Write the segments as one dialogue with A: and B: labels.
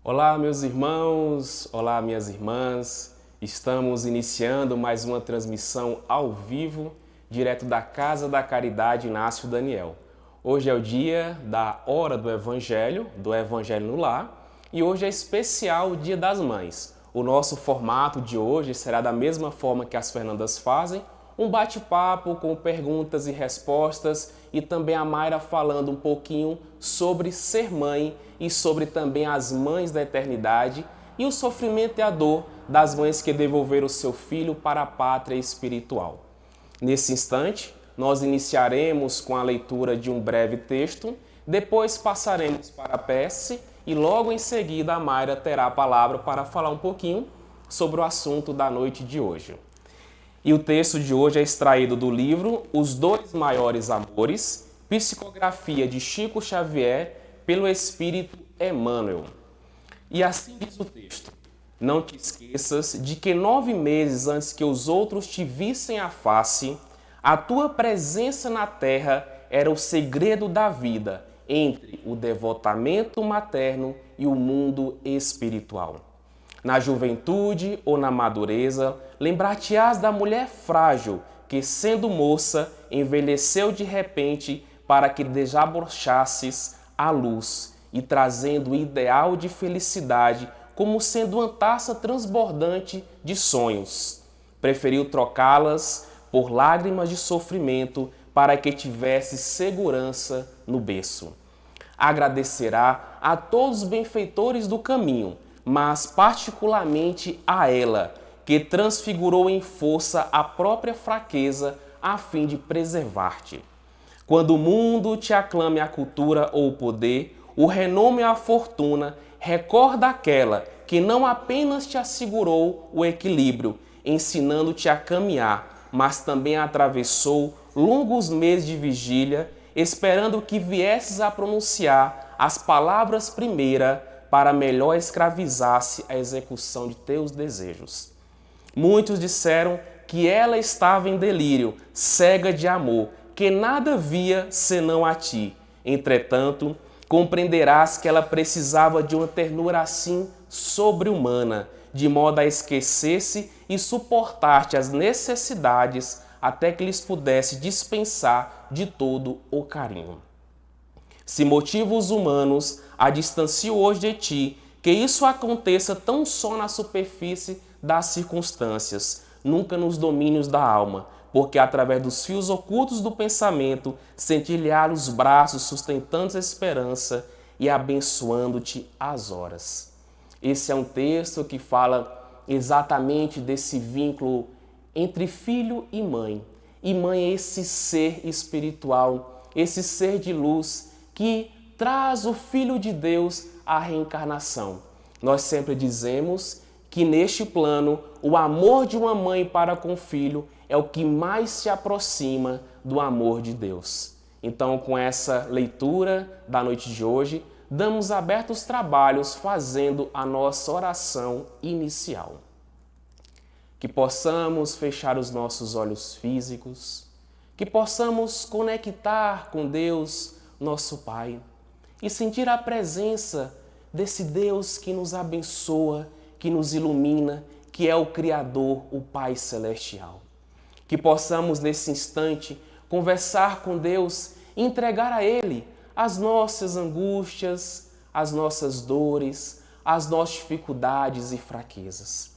A: Olá, meus irmãos, olá, minhas irmãs. Estamos iniciando mais uma transmissão ao vivo, direto da Casa da Caridade Inácio Daniel. Hoje é o dia da Hora do Evangelho no Lar, e hoje é especial o Dia das Mães. O nosso formato de hoje será da mesma forma que as Fernandas fazem, um bate-papo com perguntas e respostas, e também a Mayra falando um pouquinho sobre ser mãe e sobre também as mães da eternidade e o sofrimento e a dor das mães que devolveram o seu filho para a pátria espiritual. Nesse instante, nós iniciaremos com a leitura de um breve texto, depois passaremos para a prece e logo em seguida a Mayra terá a palavra para falar um pouquinho sobre o assunto da noite de hoje. E o texto de hoje é extraído do livro Os Dois Maiores Amores, psicografia de Chico Xavier, pelo Espírito Emmanuel. E assim diz o texto: não te esqueças de que 9 meses antes que os outros te vissem a face, a tua presença na terra era o segredo da vida entre o devotamento materno e o mundo espiritual. Na juventude ou na madureza, lembrar-te-ás da mulher frágil que, sendo moça, envelheceu de repente para que desabochasses a luz e trazendo o ideal de felicidade como sendo uma taça transbordante de sonhos. Preferiu trocá-las por lágrimas de sofrimento para que tivesse segurança no berço. Agradecerá a todos os benfeitores do caminho, mas particularmente a ela, que transfigurou em força a própria fraqueza a fim de preservar-te. Quando o mundo te aclame a cultura ou o poder, o renome ou a fortuna, recorda aquela que não apenas te assegurou o equilíbrio, ensinando-te a caminhar, mas também atravessou longos meses de vigília, esperando que viesses a pronunciar as palavras primeiras para melhor escravizar-se a execução de teus desejos. Muitos disseram que ela estava em delírio, cega de amor, que nada via senão a ti. Entretanto, compreenderás que ela precisava de uma ternura assim sobre-humana, de modo a esquecer-se e suportar-te as necessidades até que lhes pudesse dispensar de todo o carinho. Se motivos humanos a distanciam hoje de ti, que isso aconteça tão só na superfície das circunstâncias, nunca nos domínios da alma, porque através dos fios ocultos do pensamento sentir-lhe-á os braços sustentando a esperança e abençoando-te as horas. Esse é um texto que fala exatamente desse vínculo entre filho e mãe. E mãe é esse ser espiritual, esse ser de luz que traz o Filho de Deus à reencarnação. Nós sempre dizemos que neste plano o amor de uma mãe para com o filho é o que mais se aproxima do amor de Deus. Então, com essa leitura da noite de hoje, damos abertos trabalhos fazendo a nossa oração inicial. Que possamos fechar os nossos olhos físicos, que possamos conectar com Deus, nosso Pai, e sentir a presença desse Deus que nos abençoa, que nos ilumina, que é o Criador, o Pai Celestial. Que possamos, nesse instante, conversar com Deus e entregar a Ele as nossas angústias, as nossas dores, as nossas dificuldades e fraquezas.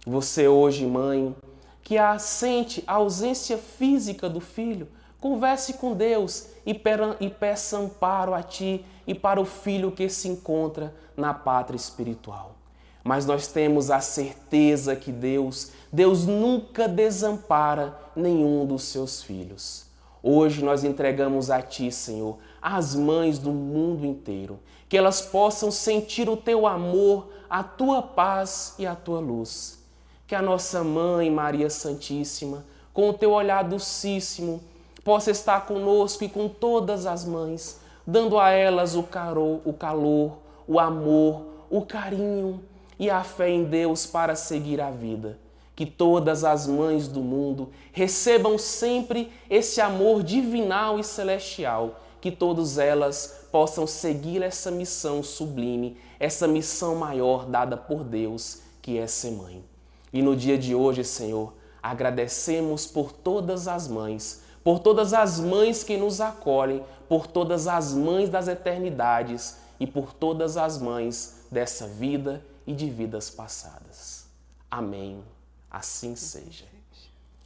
A: Você hoje, mãe, que sente a ausência física do filho, converse com Deus e peça amparo a ti e para o filho que se encontra na pátria espiritual. Mas nós temos a certeza que Deus nunca desampara nenhum dos seus filhos. Hoje nós entregamos a ti, Senhor, as mães do mundo inteiro, que elas possam sentir o teu amor, a tua paz e a tua luz. Que a nossa mãe, Maria Santíssima, com o teu olhar docíssimo, possa estar conosco e com todas as mães, dando a elas o calor, o amor, o carinho e a fé em Deus para seguir a vida. Que todas as mães do mundo recebam sempre esse amor divinal e celestial que todas elas possam seguir essa missão sublime, essa missão maior dada por Deus, que é ser mãe. E no dia de hoje, Senhor, agradecemos por todas as mães que nos acolhem, por todas as mães das eternidades e por todas as mães dessa vida e de vidas passadas. Amém. Assim seja.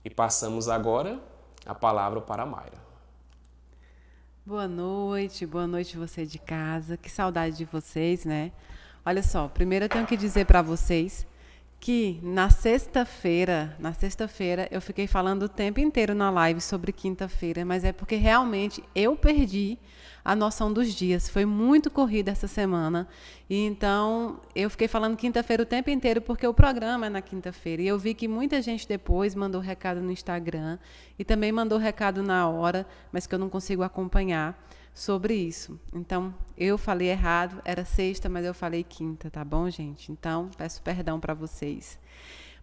A: E passamos agora a palavra para a Mayra.
B: Boa noite você de casa. Que saudade de vocês, né? Olha só, primeiro eu tenho que dizer para vocês que na sexta-feira eu fiquei falando o tempo inteiro na live sobre quinta-feira, mas é porque realmente eu perdi a noção dos dias. Foi muito corrida essa semana. E então eu fiquei falando quinta-feira o tempo inteiro porque o programa é na quinta-feira. E eu vi que muita gente depois mandou recado no Instagram e também mandou recado na hora, mas que eu não consigo acompanhar sobre isso. Então, eu falei errado, era sexta, mas eu falei quinta, tá bom, gente? Então, peço perdão para vocês.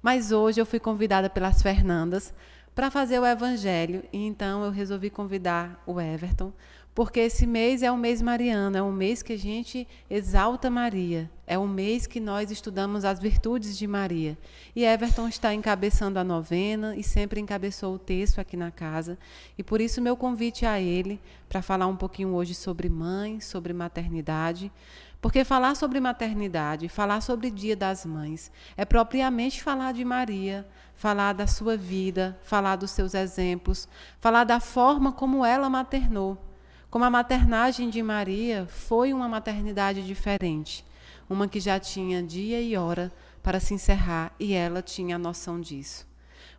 B: Mas hoje eu fui convidada pelas Fernandas para fazer o evangelho, e então eu resolvi convidar o Everton, porque esse mês é um mês mariano, é um mês que a gente exalta Maria, é um mês que nós estudamos as virtudes de Maria. E Everton está encabeçando a novena e sempre encabeçou o texto aqui na casa. E por isso meu convite a ele para falar um pouquinho hoje sobre mãe, sobre maternidade. Porque falar sobre maternidade, falar sobre Dia das Mães, é propriamente falar de Maria, falar da sua vida, falar dos seus exemplos, falar da forma como ela maternou. Como a maternagem de Maria foi uma maternidade diferente, uma que já tinha dia e hora para se encerrar e ela tinha a noção disso.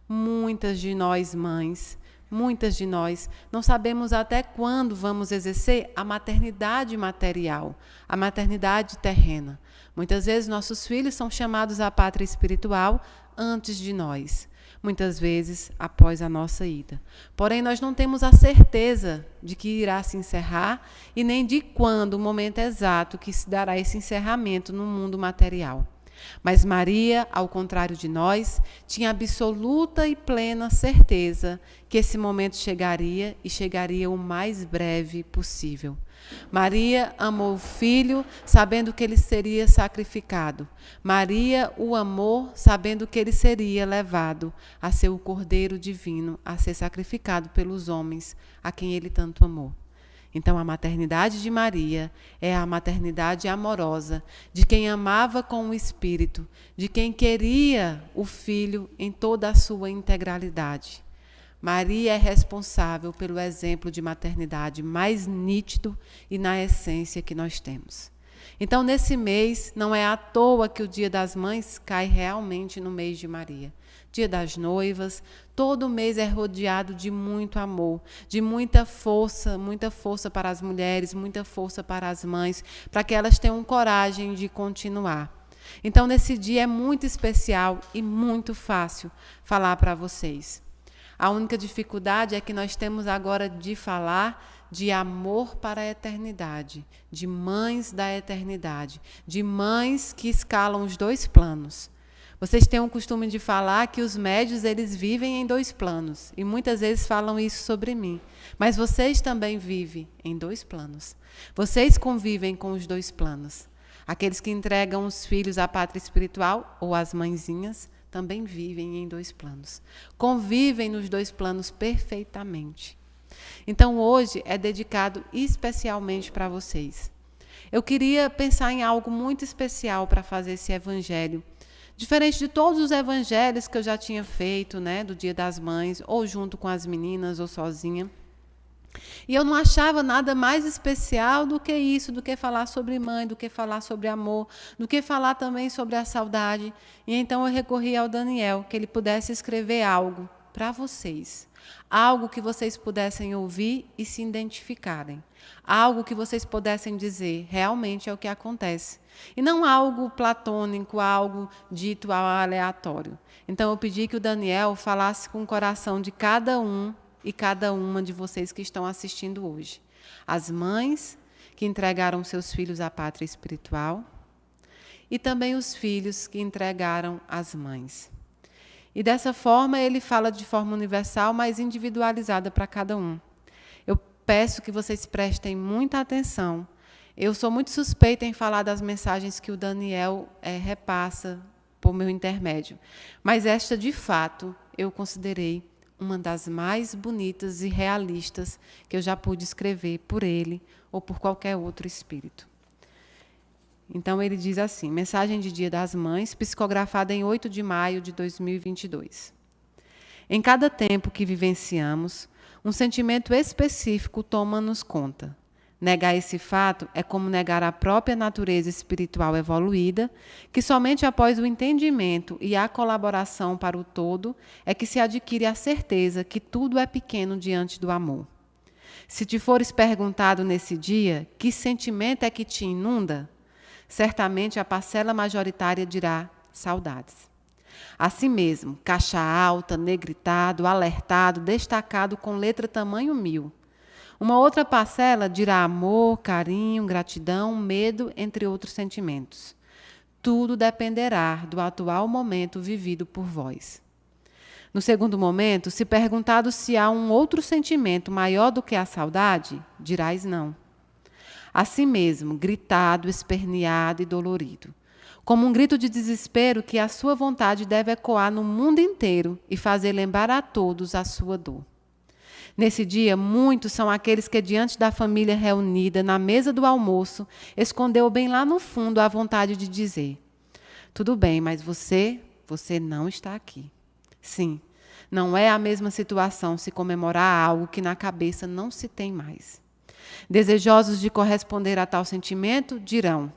B: Muitas de nós mães, muitas de nós não sabemos até quando vamos exercer a maternidade material, a maternidade terrena. Muitas vezes nossos filhos são chamados à pátria espiritual antes de nós. Muitas vezes após a nossa ida. Porém, nós não temos a certeza de que irá se encerrar e nem de quando, o momento exato que se dará esse encerramento no mundo material. Mas Maria, ao contrário de nós, tinha absoluta e plena certeza que esse momento chegaria e chegaria o mais breve possível. Maria amou o filho, sabendo que ele seria sacrificado. Maria o amou, sabendo que ele seria levado a ser o Cordeiro Divino, a ser sacrificado pelos homens, a quem ele tanto amou. Então, a maternidade de Maria é a maternidade amorosa, de quem amava com o Espírito, de quem queria o Filho em toda a sua integralidade. Maria é responsável pelo exemplo de maternidade mais nítido e na essência que nós temos. Então, nesse mês, não é à toa que o Dia das Mães cai realmente no mês de Maria. Dia das Noivas, todo mês é rodeado de muito amor, de muita força para as mulheres, muita força para as mães, para que elas tenham coragem de continuar. Então, nesse dia é muito especial e muito fácil falar para vocês. A única dificuldade é que nós temos agora de falar de amor para a eternidade, de mães da eternidade, de mães que escalam os dois planos. Vocês têm o costume de falar que os médios eles vivem em dois planos, e muitas vezes falam isso sobre mim. Mas vocês também vivem em dois planos. Vocês convivem com os dois planos. Aqueles que entregam os filhos à pátria espiritual, ou as mãezinhas, também vivem em dois planos. Convivem nos dois planos perfeitamente. Então, hoje é dedicado especialmente para vocês. Eu queria pensar em algo muito especial para fazer esse evangelho. Diferente de todos os evangelhos que eu já tinha feito, né, do Dia das Mães, ou junto com as meninas, ou sozinha. E eu não achava nada mais especial do que isso, do que falar sobre mãe, do que falar sobre amor, do que falar também sobre a saudade. E então eu recorri ao Daniel, que ele pudesse escrever algo para vocês. Algo que vocês pudessem ouvir e se identificarem. Algo que vocês pudessem dizer, realmente é o que acontece. E não algo platônico, algo dito aleatório. Então eu pedi que o Daniel falasse com o coração de cada um e cada uma de vocês que estão assistindo hoje. As mães que entregaram seus filhos à pátria espiritual e também os filhos que entregaram as mães. E dessa forma ele fala de forma universal, mas individualizada para cada um. Eu peço que vocês prestem muita atenção. Eu sou muito suspeita em falar das mensagens que o Daniel repassa por meu intermédio, mas esta, de fato, eu considerei uma das mais bonitas e realistas que eu já pude escrever por ele ou por qualquer outro espírito. Então, ele diz assim, mensagem de Dia das Mães, psicografada em 8 de maio de 2022. Em cada tempo que vivenciamos, um sentimento específico toma-nos conta. Negar esse fato é como negar a própria natureza espiritual evoluída, que somente após o entendimento e a colaboração para o todo é que se adquire a certeza que tudo é pequeno diante do amor. Se te fores perguntado nesse dia que sentimento é que te inunda, certamente a parcela majoritária dirá saudades. Assim mesmo, caixa alta, negritado, alertado, destacado com letra tamanho 1000. Uma outra parcela dirá amor, carinho, gratidão, medo, entre outros sentimentos. Tudo dependerá do atual momento vivido por vós. No segundo momento, se perguntado se há um outro sentimento maior do que a saudade, dirás não. Assim mesmo, gritado, esperneado e dolorido. Como um grito de desespero que a sua vontade deve ecoar no mundo inteiro e fazer lembrar a todos a sua dor. Nesse dia, muitos são aqueles que, diante da família reunida na mesa do almoço, escondeu bem lá no fundo a vontade de dizer: tudo bem, mas você não está aqui. Sim, não é a mesma situação se comemorar algo que na cabeça não se tem mais. Desejosos de corresponder a tal sentimento, dirão: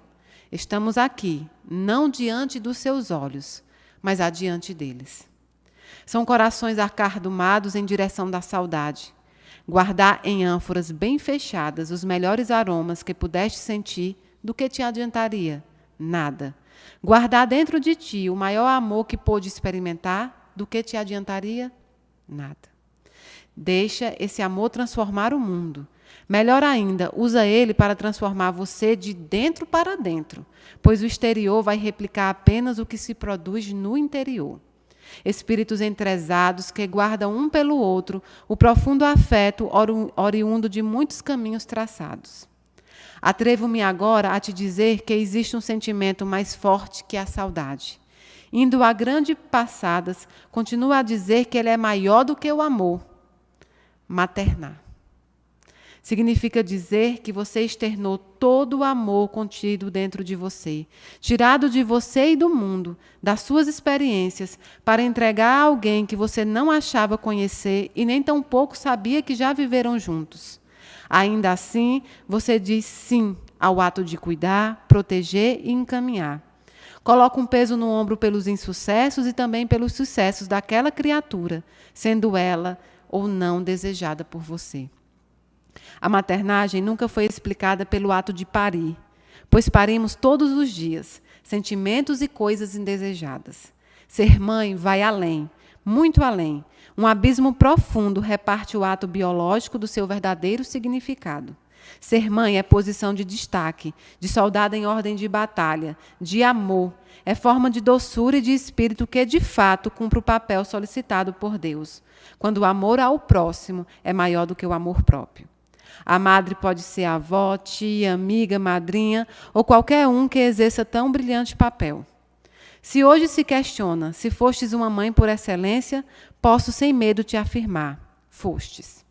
B: estamos aqui, não diante dos seus olhos, mas adiante deles. São corações acardumados em direção da saudade. Guardar em ânforas bem fechadas os melhores aromas que pudeste sentir, do que te adiantaria? Nada. Guardar dentro de ti o maior amor que pôde experimentar, do que te adiantaria? Nada. Deixa esse amor transformar o mundo. Melhor ainda, usa ele para transformar você de dentro para dentro, pois o exterior vai replicar apenas o que se produz no interior. Espíritos entrezados que guardam um pelo outro o profundo afeto oriundo de muitos caminhos traçados. Atrevo-me agora a te dizer que existe um sentimento mais forte que a saudade. Indo a grandes passadas, continuo a dizer que ele é maior do que o amor. Maternar. Significa dizer que você externou todo o amor contido dentro de você, tirado de você e do mundo, das suas experiências, para entregar a alguém que você não achava conhecer e nem tampouco sabia que já viveram juntos. Ainda assim, você diz sim ao ato de cuidar, proteger e encaminhar. Coloca um peso no ombro pelos insucessos e também pelos sucessos daquela criatura, sendo ela ou não desejada por você. A maternagem nunca foi explicada pelo ato de parir, pois parimos todos os dias, sentimentos e coisas indesejadas. Ser mãe vai além, muito além. Um abismo profundo reparte o ato biológico do seu verdadeiro significado. Ser mãe é posição de destaque, de soldado em ordem de batalha, de amor. É forma de doçura e de espírito que, de fato, cumpre o papel solicitado por Deus, quando o amor ao próximo é maior do que o amor próprio. A madre pode ser avó, tia, amiga, madrinha ou qualquer um que exerça tão brilhante papel. Se hoje se questiona se fostes uma mãe por excelência, posso sem medo te afirmar, fostes.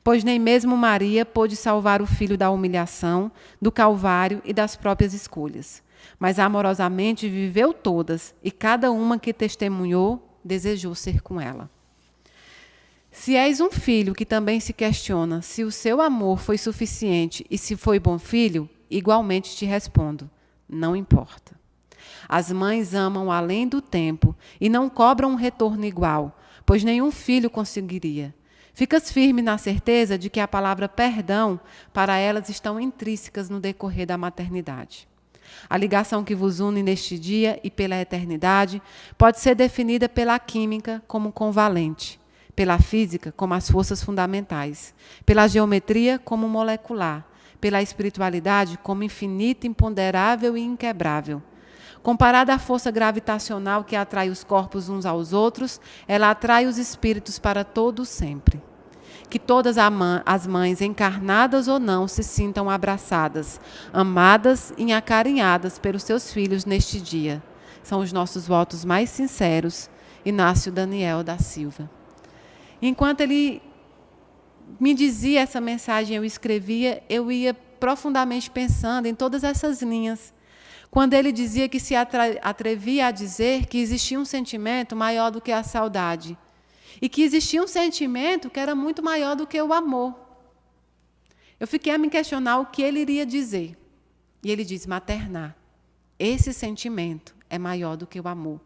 B: Pois nem mesmo Maria pôde salvar o filho da humilhação, do calvário e das próprias escolhas. Mas amorosamente viveu todas, e cada uma que testemunhou desejou ser com ela. Se és um filho que também se questiona se o seu amor foi suficiente e se foi bom filho, igualmente te respondo, não importa. As mães amam além do tempo e não cobram um retorno igual, pois nenhum filho conseguiria. Ficas firme na certeza de que a palavra perdão para elas estão intrínsecas no decorrer da maternidade. A ligação que vos une neste dia e pela eternidade pode ser definida pela química como convalente, pela física como as forças fundamentais, pela geometria como molecular, pela espiritualidade como infinita, imponderável e inquebrável. Comparada à força gravitacional que atrai os corpos uns aos outros, ela atrai os espíritos para todo sempre. Que todas as mães, encarnadas ou não, se sintam abraçadas, amadas e acarinhadas pelos seus filhos neste dia. São os nossos votos mais sinceros. Inácio Daniel da Silva. Enquanto ele me dizia essa mensagem, eu escrevia, eu ia profundamente pensando em todas essas linhas. Quando ele dizia que se atrevia a dizer que existia um sentimento maior do que a saudade. E que existia um sentimento que era muito maior do que o amor. Eu fiquei a me questionar o que ele iria dizer. E ele diz: maternar. Esse sentimento é maior do que o amor.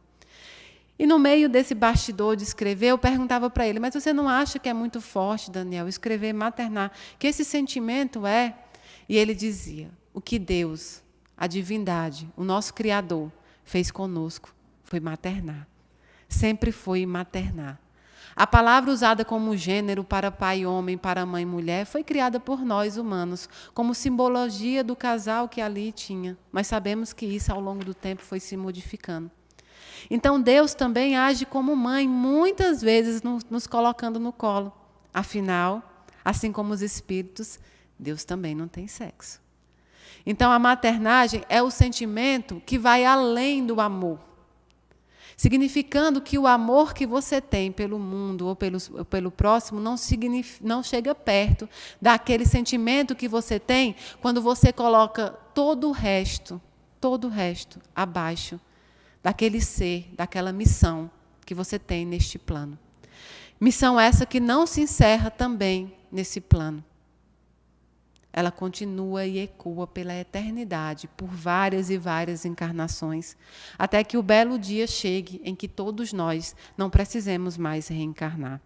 B: E no meio desse bastidor de escrever, eu perguntava para ele: mas você não acha que é muito forte, Daniel, escrever maternar? Que esse sentimento é? E ele dizia: o que Deus, a divindade, o nosso Criador, fez conosco foi maternar. Sempre foi maternar. A palavra usada como gênero para pai e homem, para mãe e mulher, foi criada por nós humanos, como simbologia do casal que ali tinha. Mas sabemos que isso, ao longo do tempo, foi se modificando. Então, Deus também age como mãe, muitas vezes nos colocando no colo. Afinal, assim como os espíritos, Deus também não tem sexo. Então, a maternagem é o sentimento que vai além do amor. Significando que o amor que você tem pelo mundo ou pelo próximo não chega perto daquele sentimento que você tem quando você coloca todo o resto abaixo daquele ser, daquela missão que você tem neste plano. Missão essa que não se encerra também nesse plano. Ela continua e ecoa pela eternidade, por várias e várias encarnações, até que o belo dia chegue em que todos nós não precisemos mais reencarnar.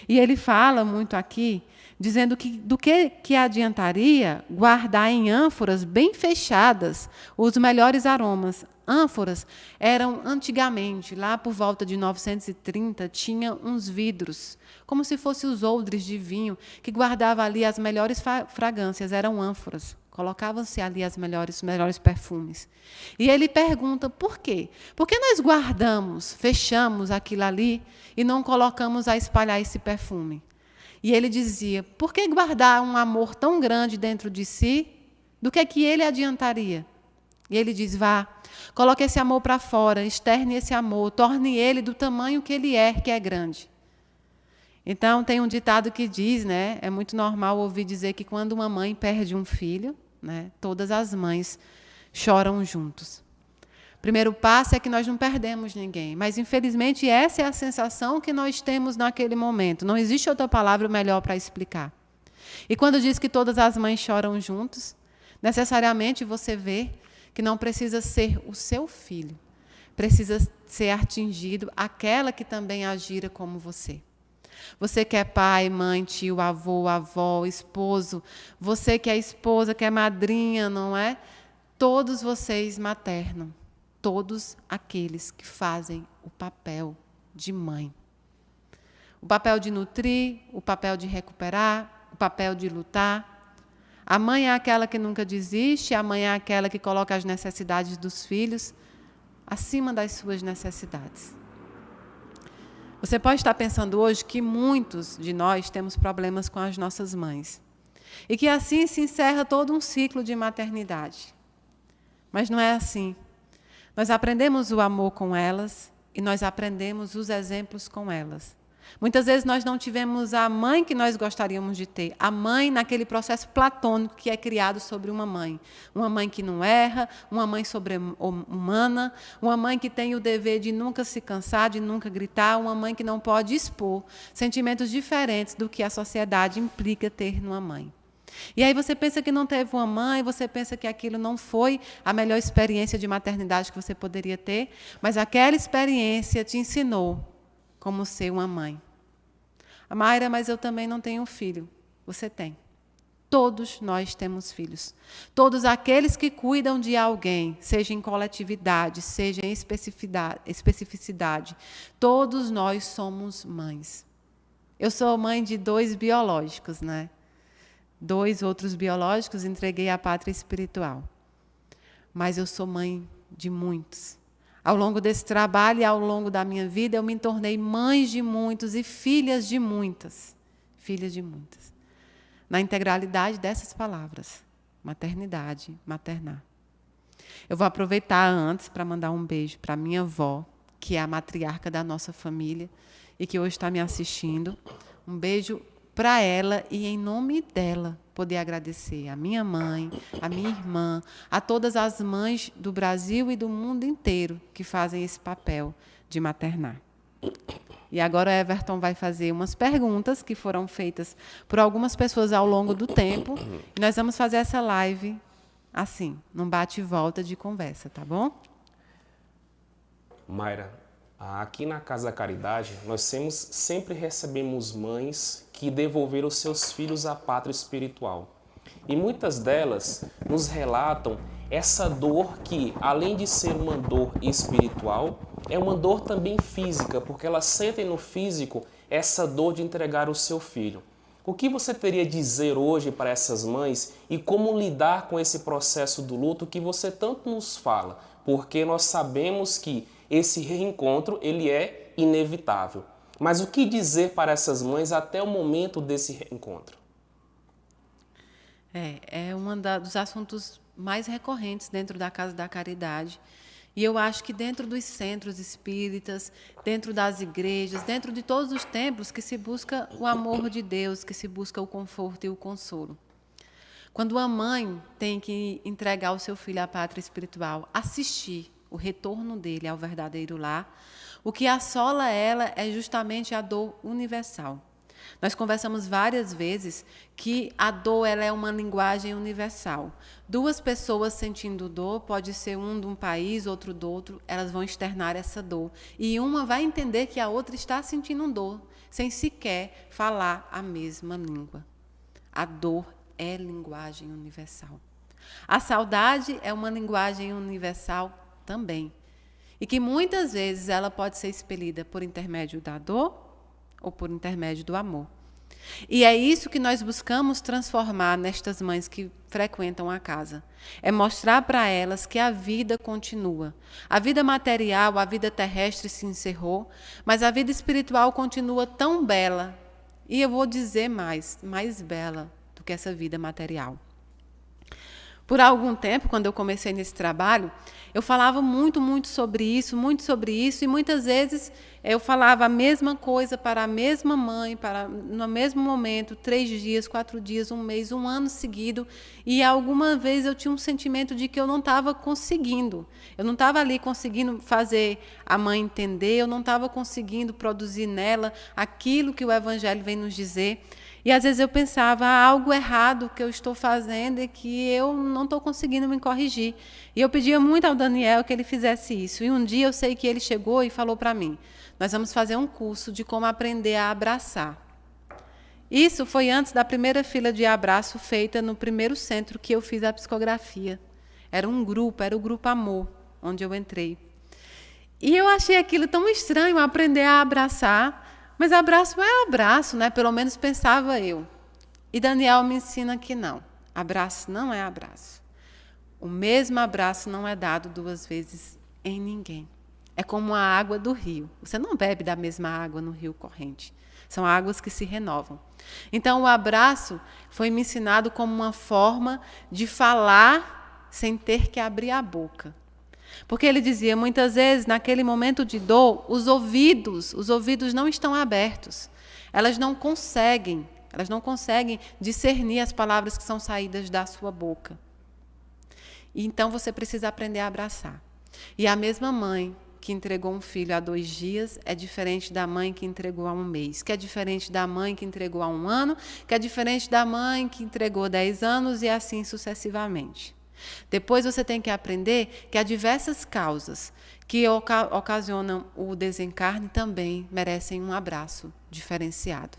B: E ele fala muito aqui, dizendo que do que adiantaria guardar em ânforas bem fechadas os melhores aromas. Ânforas eram antigamente, lá por volta de 930, tinha uns vidros, como se fossem os odres de vinho, que guardavam ali as melhores fragrâncias, eram ânforas. Colocavam-se ali os melhores perfumes. E ele pergunta, por quê? Por que nós guardamos, fechamos aquilo ali e não colocamos a espalhar esse perfume? E ele dizia, por que guardar um amor tão grande dentro de si? Do que ele adiantaria? E ele diz, vá, coloque esse amor para fora, externe esse amor, torne ele do tamanho que ele é, que é grande. Então, tem um ditado que diz, né, é muito normal ouvir dizer que quando uma mãe perde um filho, né, todas as mães choram juntos. O primeiro passo é que nós não perdemos ninguém, mas, infelizmente, essa é a sensação que nós temos naquele momento. Não existe outra palavra melhor para explicar. E quando diz que todas as mães choram juntos, necessariamente você vê que não precisa ser o seu filho, precisa ser atingido aquela que também agira como você. Você que é pai, mãe, tio, avô, avó, esposo, você que é esposa, que é madrinha, não é? Todos vocês maternam, todos aqueles que fazem o papel de mãe. O papel de nutrir, o papel de recuperar, o papel de lutar. A mãe é aquela que nunca desiste, a mãe é aquela que coloca as necessidades dos filhos acima das suas necessidades. Você pode estar pensando hoje que muitos de nós temos problemas com as nossas mães. E que assim se encerra todo um ciclo de maternidade. Mas não é assim. Nós aprendemos o amor com elas e nós aprendemos os exemplos com elas. Muitas vezes nós não tivemos a mãe que nós gostaríamos de ter. A mãe naquele processo platônico que é criado sobre uma mãe. Uma mãe que não erra, uma mãe sobre-humana, uma mãe que tem o dever de nunca se cansar, de nunca gritar, uma mãe que não pode expor sentimentos diferentes do que a sociedade implica ter numa mãe. E aí você pensa que não teve uma mãe, você pensa que aquilo não foi a melhor experiência de maternidade que você poderia ter, mas aquela experiência te ensinou como ser uma mãe. A Mayra, mas eu também não tenho filho. Você tem. Todos nós temos filhos. Todos aqueles que cuidam de alguém, seja em coletividade, seja em especificidade, todos nós somos mães. Eu sou mãe de 2 biológicos, né? 2 outros biológicos entreguei à pátria espiritual. Mas eu sou mãe de muitos. Ao longo desse trabalho e ao longo da minha vida, eu me tornei mãe de muitos e filhas de muitas. filha de muitas. Na integralidade dessas palavras, maternidade, maternar. Eu vou aproveitar antes para mandar um beijo para minha avó, que é a matriarca da nossa família e que hoje está me assistindo. Um beijo para ela e, em nome dela, poder agradecer a minha mãe, a minha irmã, a todas as mães do Brasil e do mundo inteiro que fazem esse papel de maternar. E agora o Everton vai fazer umas perguntas que foram feitas por algumas pessoas ao longo do tempo. E nós vamos fazer essa live assim, num bate e volta de conversa, tá bom?
A: Mayra, aqui na Casa da Caridade, nós sempre recebemos mães que devolveram seus filhos à pátria espiritual. E muitas delas nos relatam essa dor que, além de ser uma dor espiritual, é uma dor também física, porque elas sentem no físico essa dor de entregar o seu filho. O que você teria a dizer hoje para essas mães e como lidar com esse processo do luto que você tanto nos fala? Porque nós sabemos que esse reencontro ele é inevitável. Mas o que dizer para essas mães até o momento desse reencontro?
B: É um dos assuntos mais recorrentes dentro da Casa da Caridade. E eu acho que dentro dos centros espíritas, dentro das igrejas, dentro de todos os templos que se busca o amor de Deus, que se busca o conforto e o consolo. Quando uma mãe tem que entregar o seu filho à pátria espiritual, assistir o retorno dele ao verdadeiro lar, o que assola ela é justamente a dor universal. Nós conversamos várias vezes que a dor ela é uma linguagem universal. Duas pessoas sentindo dor, pode ser um de um país, outro do outro, elas vão externar essa dor. E uma vai entender que a outra está sentindo dor, sem sequer falar a mesma língua. A dor é linguagem universal. A saudade é uma linguagem universal também. E que muitas vezes ela pode ser expelida por intermédio da dor ou por intermédio do amor. E é isso que nós buscamos transformar nestas mães que frequentam a casa. É mostrar para elas que a vida continua. A vida material, a vida terrestre se encerrou, mas a vida espiritual continua tão bela. E eu vou dizer mais bela do que essa vida material. Por algum tempo, quando eu comecei nesse trabalho, eu falava muito sobre isso, e muitas vezes eu falava a mesma coisa para a mesma mãe, no mesmo momento, 3 dias, 4 dias, 1 mês, 1 ano seguido, e alguma vez eu tinha um sentimento de que eu não estava conseguindo. Eu não estava ali conseguindo fazer a mãe entender, eu não estava conseguindo produzir nela aquilo que o Evangelho vem nos dizer. E às vezes eu pensava, há algo errado que eu estou fazendo e que eu não estou conseguindo me corrigir. E eu pedia muito ao Daniel que ele fizesse isso. E um dia eu sei que ele chegou e falou para mim, nós vamos fazer um curso de como aprender a abraçar. Isso foi antes da primeira fila de abraço feita no primeiro centro que eu fiz a psicografia. Era o Grupo Amor, onde eu entrei. E eu achei aquilo tão estranho, aprender a abraçar. Mas abraço é abraço, né? Pelo menos pensava eu. E Daniel me ensina que não. Abraço não é abraço. O mesmo abraço não é dado 2 vezes em ninguém. É como a água do rio. Você não bebe da mesma água no rio corrente. São águas que se renovam. Então, o abraço foi me ensinado como uma forma de falar sem ter que abrir a boca. Porque ele dizia, muitas vezes, naquele momento de dor, os ouvidos não estão abertos. Elas não conseguem discernir as palavras que são saídas da sua boca. E então você precisa aprender a abraçar. E a mesma mãe que entregou um filho há 2 dias é diferente da mãe que entregou há 1 mês, que é diferente da mãe que entregou há 1 ano, que é diferente da mãe que entregou 10 anos e assim sucessivamente. Depois você tem que aprender que há diversas causas que ocasionam o desencarne também merecem um abraço diferenciado.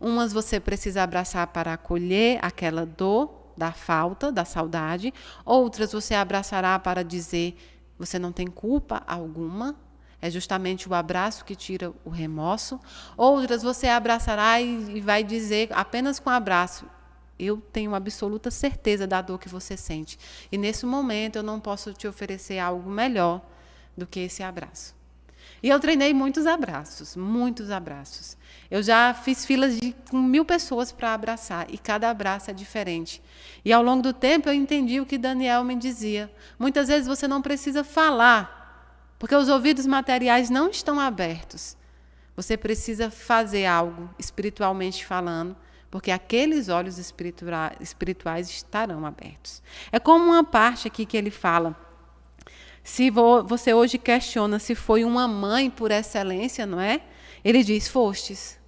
B: Umas você precisa abraçar para acolher aquela dor da falta, da saudade. Outras você abraçará para dizer você não tem culpa alguma. É justamente o abraço que tira o remorso. Outras você abraçará e vai dizer apenas com abraço, eu tenho absoluta certeza da dor que você sente. E nesse momento eu não posso te oferecer algo melhor do que esse abraço. E eu treinei muitos abraços, muitos abraços. Eu já fiz filas com 1000 pessoas para abraçar, e cada abraço é diferente. E ao longo do tempo eu entendi o que Daniel me dizia. Muitas vezes você não precisa falar, porque os ouvidos materiais não estão abertos. Você precisa fazer algo, espiritualmente falando, porque aqueles olhos espirituais estarão abertos. É como uma parte aqui que ele fala. Se você hoje questiona se foi uma mãe por excelência, não é? Ele diz, fostes.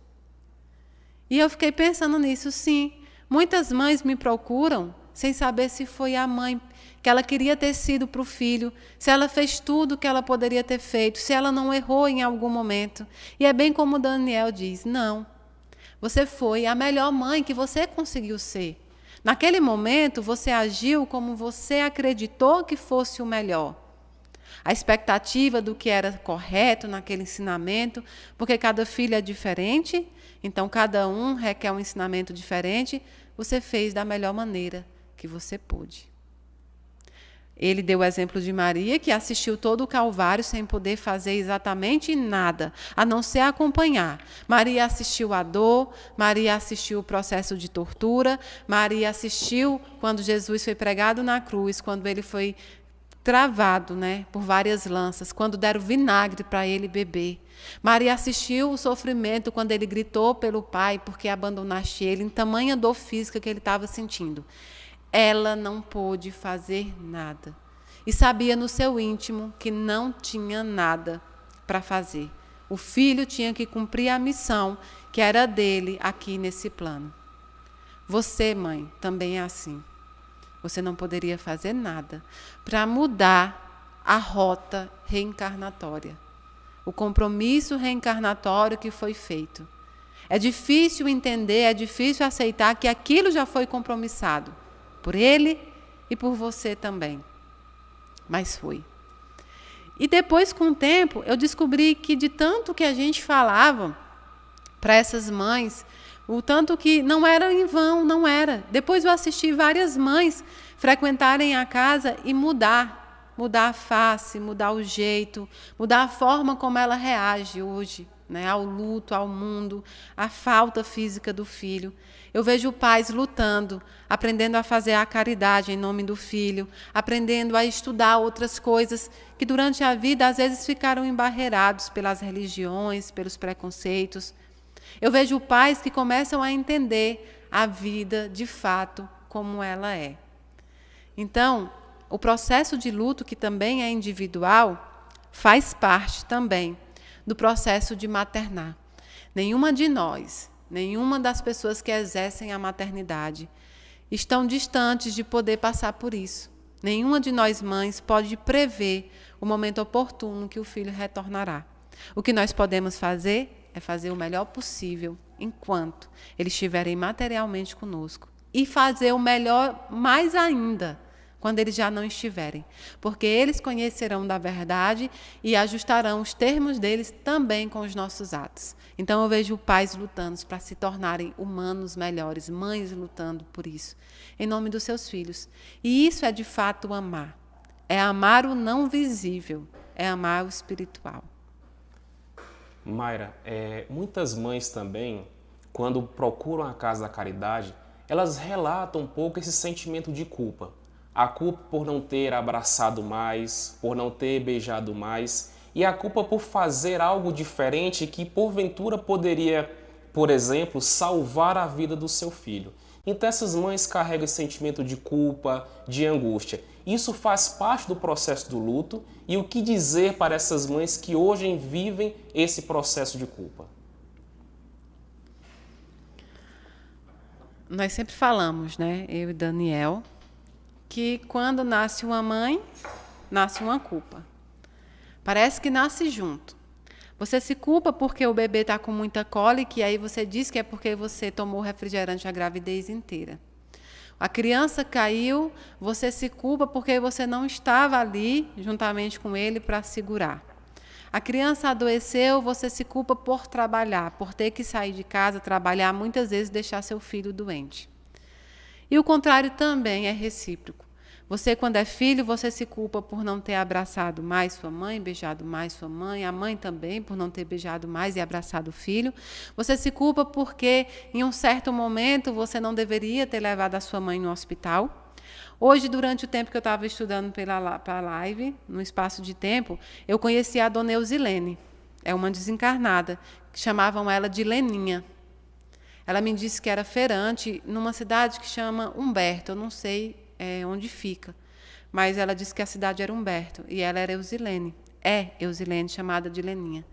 B: E eu fiquei pensando nisso, sim. Muitas mães me procuram sem saber se foi a mãe que ela queria ter sido para o filho, se ela fez tudo o que ela poderia ter feito, se ela não errou em algum momento. E é bem como Daniel diz, não. Você foi a melhor mãe que você conseguiu ser. Naquele momento, você agiu como você acreditou que fosse o melhor. A expectativa do que era correto naquele ensinamento, porque cada filho é diferente, então cada um requer um ensinamento diferente, você fez da melhor maneira que você pôde. Ele deu o exemplo de Maria, que assistiu todo o Calvário sem poder fazer exatamente nada, a não ser acompanhar. Maria assistiu a dor, Maria assistiu o processo de tortura, Maria assistiu quando Jesus foi pregado na cruz, quando ele foi travado, né, por várias lanças, quando deram vinagre para ele beber. Maria assistiu o sofrimento quando ele gritou pelo Pai porque abandonaste ele, em tamanha dor física que ele estava sentindo. Ela não pôde fazer nada. E sabia no seu íntimo que não tinha nada para fazer. O filho tinha que cumprir a missão que era dele aqui nesse plano. Você, mãe, também é assim. Você não poderia fazer nada para mudar a rota reencarnatória, o compromisso reencarnatório que foi feito. É difícil entender, é difícil aceitar que aquilo já foi compromissado por ele e por você também. Mas foi. E depois, com o tempo, eu descobri que de tanto que a gente falava para essas mães, o tanto que não era em vão, não era. Depois eu assisti várias mães frequentarem a casa e mudar a face, mudar o jeito, mudar a forma como ela reage hoje, né, ao luto, ao mundo, à falta física do filho. Eu vejo pais lutando, aprendendo a fazer a caridade em nome do filho, aprendendo a estudar outras coisas que durante a vida às vezes ficaram embarreirados pelas religiões, pelos preconceitos. Eu vejo pais que começam a entender a vida de fato como ela é. Então, o processo de luto, que também é individual, faz parte também do processo de maternar. Nenhuma de nós, nenhuma das pessoas que exercem a maternidade estão distantes de poder passar por isso. Nenhuma de nós mães pode prever o momento oportuno que o filho retornará. O que nós podemos fazer é fazer o melhor possível enquanto eles estiverem materialmente conosco. E fazer o melhor mais ainda quando eles já não estiverem. Porque eles conhecerão da verdade e ajustarão os termos deles também com os nossos atos. Então eu vejo pais lutando para se tornarem humanos melhores, mães lutando por isso, em nome dos seus filhos. E isso é de fato amar. É amar o não visível, é amar o espiritual.
A: Mayra, muitas mães também, quando procuram a Casa da Caridade, elas relatam um pouco esse sentimento de culpa. A culpa por não ter abraçado mais, por não ter beijado mais, e a culpa por fazer algo diferente que porventura poderia, por exemplo, salvar a vida do seu filho. Então essas mães carregam esse sentimento de culpa, de angústia. Isso faz parte do processo do luto. E o que dizer para essas mães que hoje vivem esse processo de culpa?
B: Nós sempre falamos, né, eu e Daniel, que quando nasce uma mãe, nasce uma culpa. Parece que nasce junto. Você se culpa porque o bebê está com muita cólica e aí você diz que é porque você tomou refrigerante a gravidez inteira. A criança caiu, você se culpa porque você não estava ali juntamente com ele para segurar. A criança adoeceu, você se culpa por trabalhar, por ter que sair de casa, trabalhar, muitas vezes deixar seu filho doente. E o contrário também é recíproco. Você, quando é filho, você se culpa por não ter abraçado mais sua mãe, beijado mais sua mãe, a mãe também por não ter beijado mais e abraçado o filho. Você se culpa porque, em um certo momento, você não deveria ter levado a sua mãe no hospital. Hoje, durante o tempo que eu estava estudando para a live, no espaço de tempo, eu conheci a dona Eusilene. É uma desencarnada, que chamavam ela de Leninha. Ela me disse que era feirante numa cidade que chama Humberto, eu não sei onde fica, mas ela disse que a cidade era Humberto, e ela era Eusilene. Eusilene, chamada de Leninha.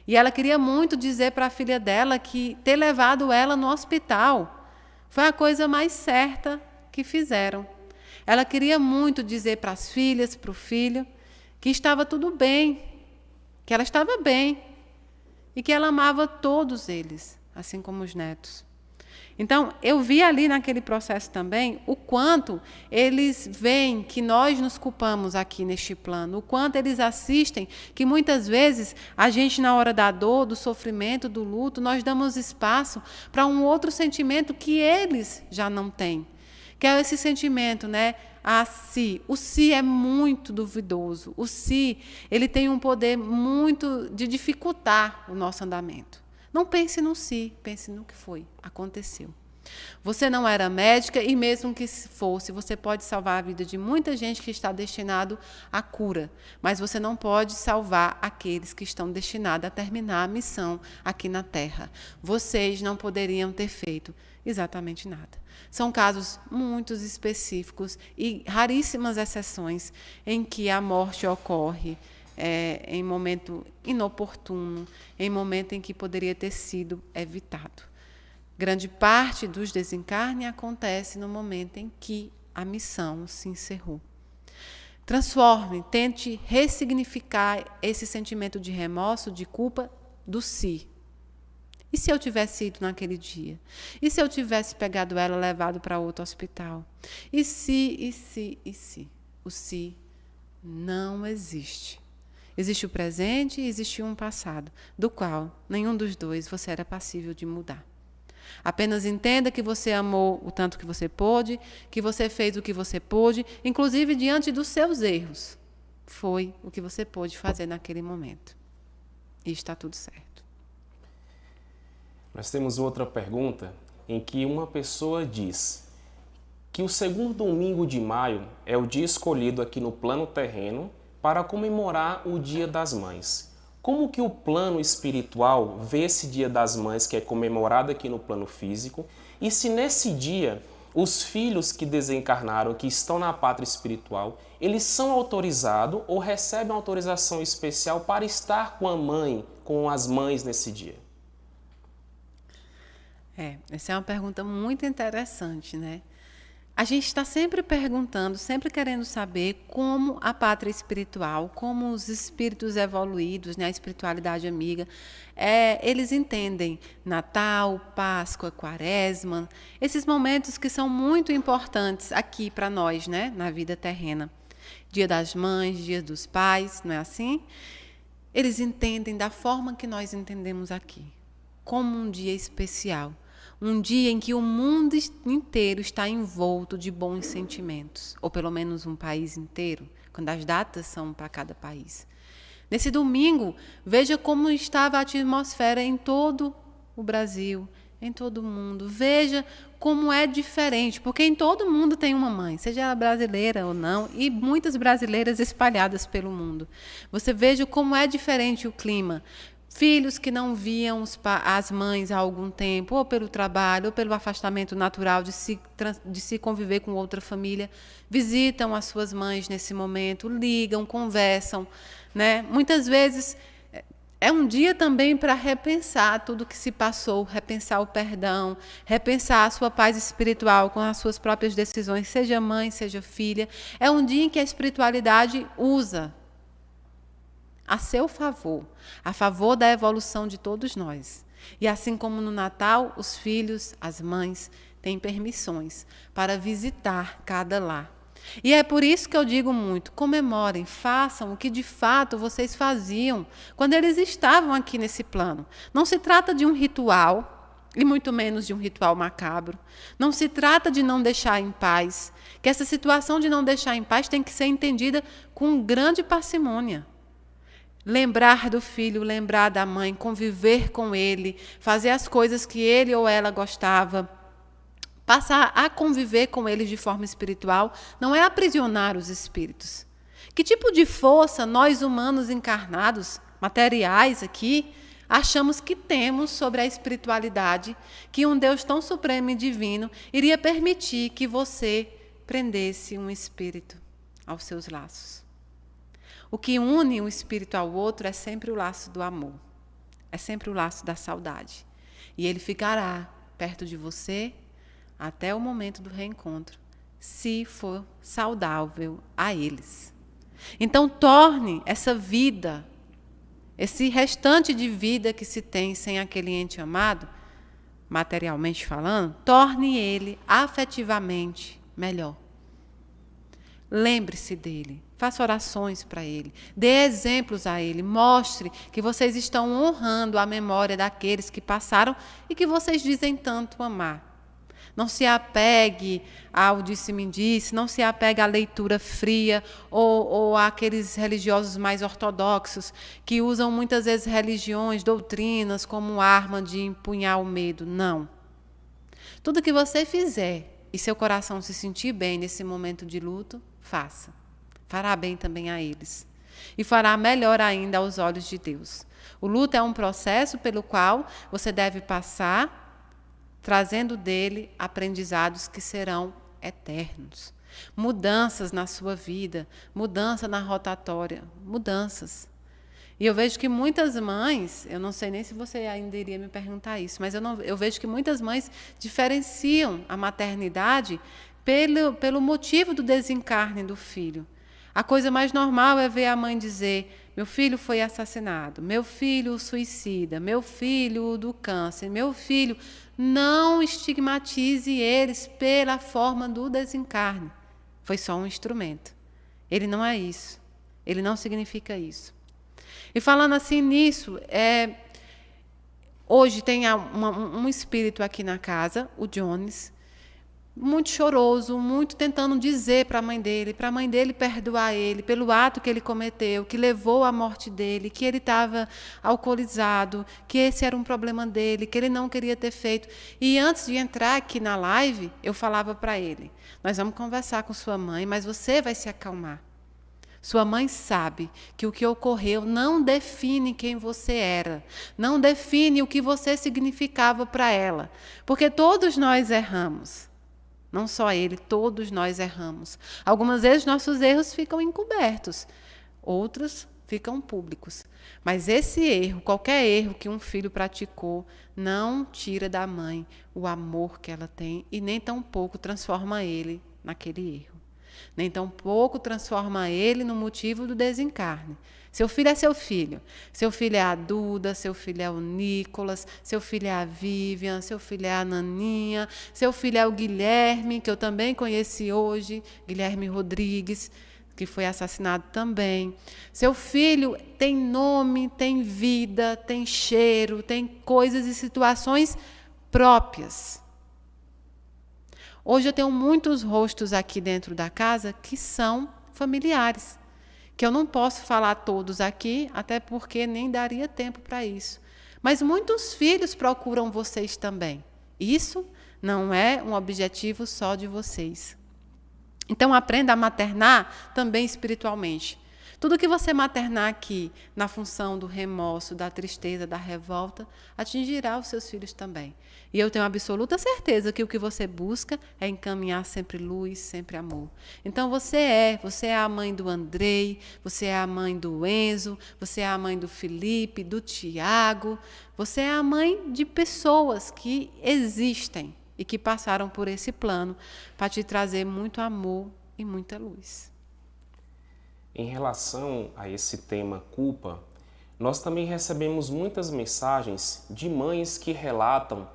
B: E ela queria muito dizer para a filha dela que ter levado ela no hospital foi a coisa mais certa que fizeram. Ela queria muito dizer para as filhas, para o filho, que estava tudo bem, que ela estava bem e que ela amava todos eles, assim como os netos. Então, eu vi ali naquele processo também o quanto eles veem que nós nos culpamos aqui neste plano, o quanto eles assistem que muitas vezes a gente, na hora da dor, do sofrimento, do luto, nós damos espaço para um outro sentimento que eles já não têm, que é esse sentimento, né? O si é muito duvidoso. O si, ele tem um poder muito de dificultar o nosso andamento. Não pense no si, pense no que foi, aconteceu. Você não era médica e mesmo que fosse, você pode salvar a vida de muita gente que está destinado à cura, mas você não pode salvar aqueles que estão destinados a terminar a missão aqui na Terra. Vocês não poderiam ter feito exatamente nada. São casos muito específicos e raríssimas exceções em que a morte ocorre em momento inoportuno, em momento em que poderia ter sido evitado. Grande parte dos desencarnes acontece no momento em que a missão se encerrou. Transforme, tente ressignificar esse sentimento de remorso, de culpa do si. E se eu tivesse ido naquele dia? E se eu tivesse pegado ela e levado para outro hospital? E se? O si não existe. Existe o presente e existe um passado, do qual nenhum dos dois você era passível de mudar. Apenas entenda que você amou o tanto que você pôde, que você fez o que você pôde, inclusive diante dos seus erros. Foi o que você pôde fazer naquele momento. E está tudo certo.
A: Nós temos outra pergunta em que uma pessoa diz que o segundo domingo de maio é o dia escolhido aqui no plano terreno para comemorar o Dia das Mães. Como que o plano espiritual vê esse Dia das Mães que é comemorado aqui no plano físico? E se nesse dia os filhos que desencarnaram, que estão na pátria espiritual, eles são autorizados ou recebem autorização especial para estar com a mãe, com as mães nesse dia?
B: Essa é uma pergunta muito interessante, né? A gente está sempre perguntando, sempre querendo saber como a pátria espiritual, como os espíritos evoluídos, né, a espiritualidade amiga, eles entendem Natal, Páscoa, Quaresma, esses momentos que são muito importantes aqui para nós, né, na vida terrena. Dia das Mães, Dia dos Pais, não é assim? Eles entendem da forma que nós entendemos aqui, como um dia especial. Um dia em que o mundo inteiro está envolto de bons sentimentos, ou pelo menos um país inteiro, quando as datas são para cada país. Nesse domingo, veja como estava a atmosfera em todo o Brasil, em todo o mundo. Veja como é diferente, porque em todo mundo tem uma mãe, seja ela brasileira ou não, e muitas brasileiras espalhadas pelo mundo. Você veja como é diferente o clima. Filhos que não viam as mães há algum tempo, ou pelo trabalho, ou pelo afastamento natural de se conviver com outra família, visitam as suas mães nesse momento, ligam, conversam, né? Muitas vezes é um dia também para repensar tudo o que se passou, repensar o perdão, repensar a sua paz espiritual com as suas próprias decisões, seja mãe, seja filha. É um dia em que a espiritualidade usa a seu favor, a favor da evolução de todos nós. E assim como no Natal, os filhos, as mães, têm permissões para visitar cada lar. E é por isso que eu digo muito, comemorem, façam o que de fato vocês faziam quando eles estavam aqui nesse plano. Não se trata de um ritual, e muito menos de um ritual macabro. Não se trata de não deixar em paz, que essa situação de não deixar em paz tem que ser entendida com grande parcimônia. Lembrar do filho, lembrar da mãe, conviver com ele, fazer as coisas que ele ou ela gostava, passar a conviver com eles de forma espiritual, não é aprisionar os espíritos. Que tipo de força nós humanos encarnados, materiais aqui, achamos que temos sobre a espiritualidade, que um Deus tão supremo e divino iria permitir que você prendesse um espírito aos seus laços? O que une um espírito ao outro é sempre o laço do amor, é sempre o laço da saudade. E ele ficará perto de você até o momento do reencontro, se for saudável a eles. Então, torne essa vida, esse restante de vida que se tem sem aquele ente amado, materialmente falando, torne ele afetivamente melhor. Lembre-se dele, faça orações para ele, dê exemplos a ele, mostre que vocês estão honrando a memória daqueles que passaram e que vocês dizem tanto amar. Não se apegue ao disse-me-disse, não se apegue à leitura fria ou àqueles religiosos mais ortodoxos que usam muitas vezes religiões, doutrinas como arma de empunhar o medo. Não. Tudo que você fizer e seu coração se sentir bem nesse momento de luto, faça. Fará bem também a eles. E fará melhor ainda aos olhos de Deus. O luto é um processo pelo qual você deve passar, trazendo dele aprendizados que serão eternos. Mudanças na sua vida, mudança na rotatória, mudanças. E eu vejo que muitas mães, eu não sei nem se você ainda iria me perguntar isso, mas eu vejo que muitas mães diferenciam a maternidade pelo motivo do desencarne do filho. A coisa mais normal é ver a mãe dizer: meu filho foi assassinado, meu filho suicida, meu filho do câncer, meu filho. Não estigmatize eles pela forma do desencarne. Foi só um instrumento. Ele não é isso. Ele não significa isso. E falando assim nisso, hoje tem um espírito aqui na casa, o Jones, muito choroso, muito tentando dizer para a mãe dele perdoar ele pelo ato que ele cometeu, que levou à morte dele, que ele estava alcoolizado, que esse era um problema dele, que ele não queria ter feito. E antes de entrar aqui na live, eu falava para ele: nós vamos conversar com sua mãe, mas você vai se acalmar. Sua mãe sabe que o que ocorreu não define quem você era, não define o que você significava para ela, porque todos nós erramos. Não só ele, todos nós erramos. Algumas vezes nossos erros ficam encobertos, outros ficam públicos. Mas esse erro, qualquer erro que um filho praticou, não tira da mãe o amor que ela tem e nem tampouco transforma ele naquele erro. Nem tampouco transforma ele no motivo do desencarne. Seu filho é seu filho. Seu filho é a Duda, seu filho é o Nicolas, seu filho é a Vivian, seu filho é a Naninha, seu filho é o Guilherme, que eu também conheci hoje, Guilherme Rodrigues, que foi assassinado também. Seu filho tem nome, tem vida, tem cheiro, tem coisas e situações próprias. Hoje eu tenho muitos rostos aqui dentro da casa que são familiares, que eu não posso falar todos aqui, até porque nem daria tempo para isso. Mas muitos filhos procuram vocês também. Isso não é um objetivo só de vocês. Então, aprenda a maternar também espiritualmente. Tudo que você maternar aqui, na função do remorso, da tristeza, da revolta, atingirá os seus filhos também. E eu tenho absoluta certeza que o que você busca é encaminhar sempre luz, sempre amor. Então, você é a mãe do Andrei, você é a mãe do Enzo, você é a mãe do Felipe, do Tiago, você é a mãe de pessoas que existem e que passaram por esse plano para te trazer muito amor e muita luz.
A: Em relação a esse tema culpa, nós também recebemos muitas mensagens de mães que relatam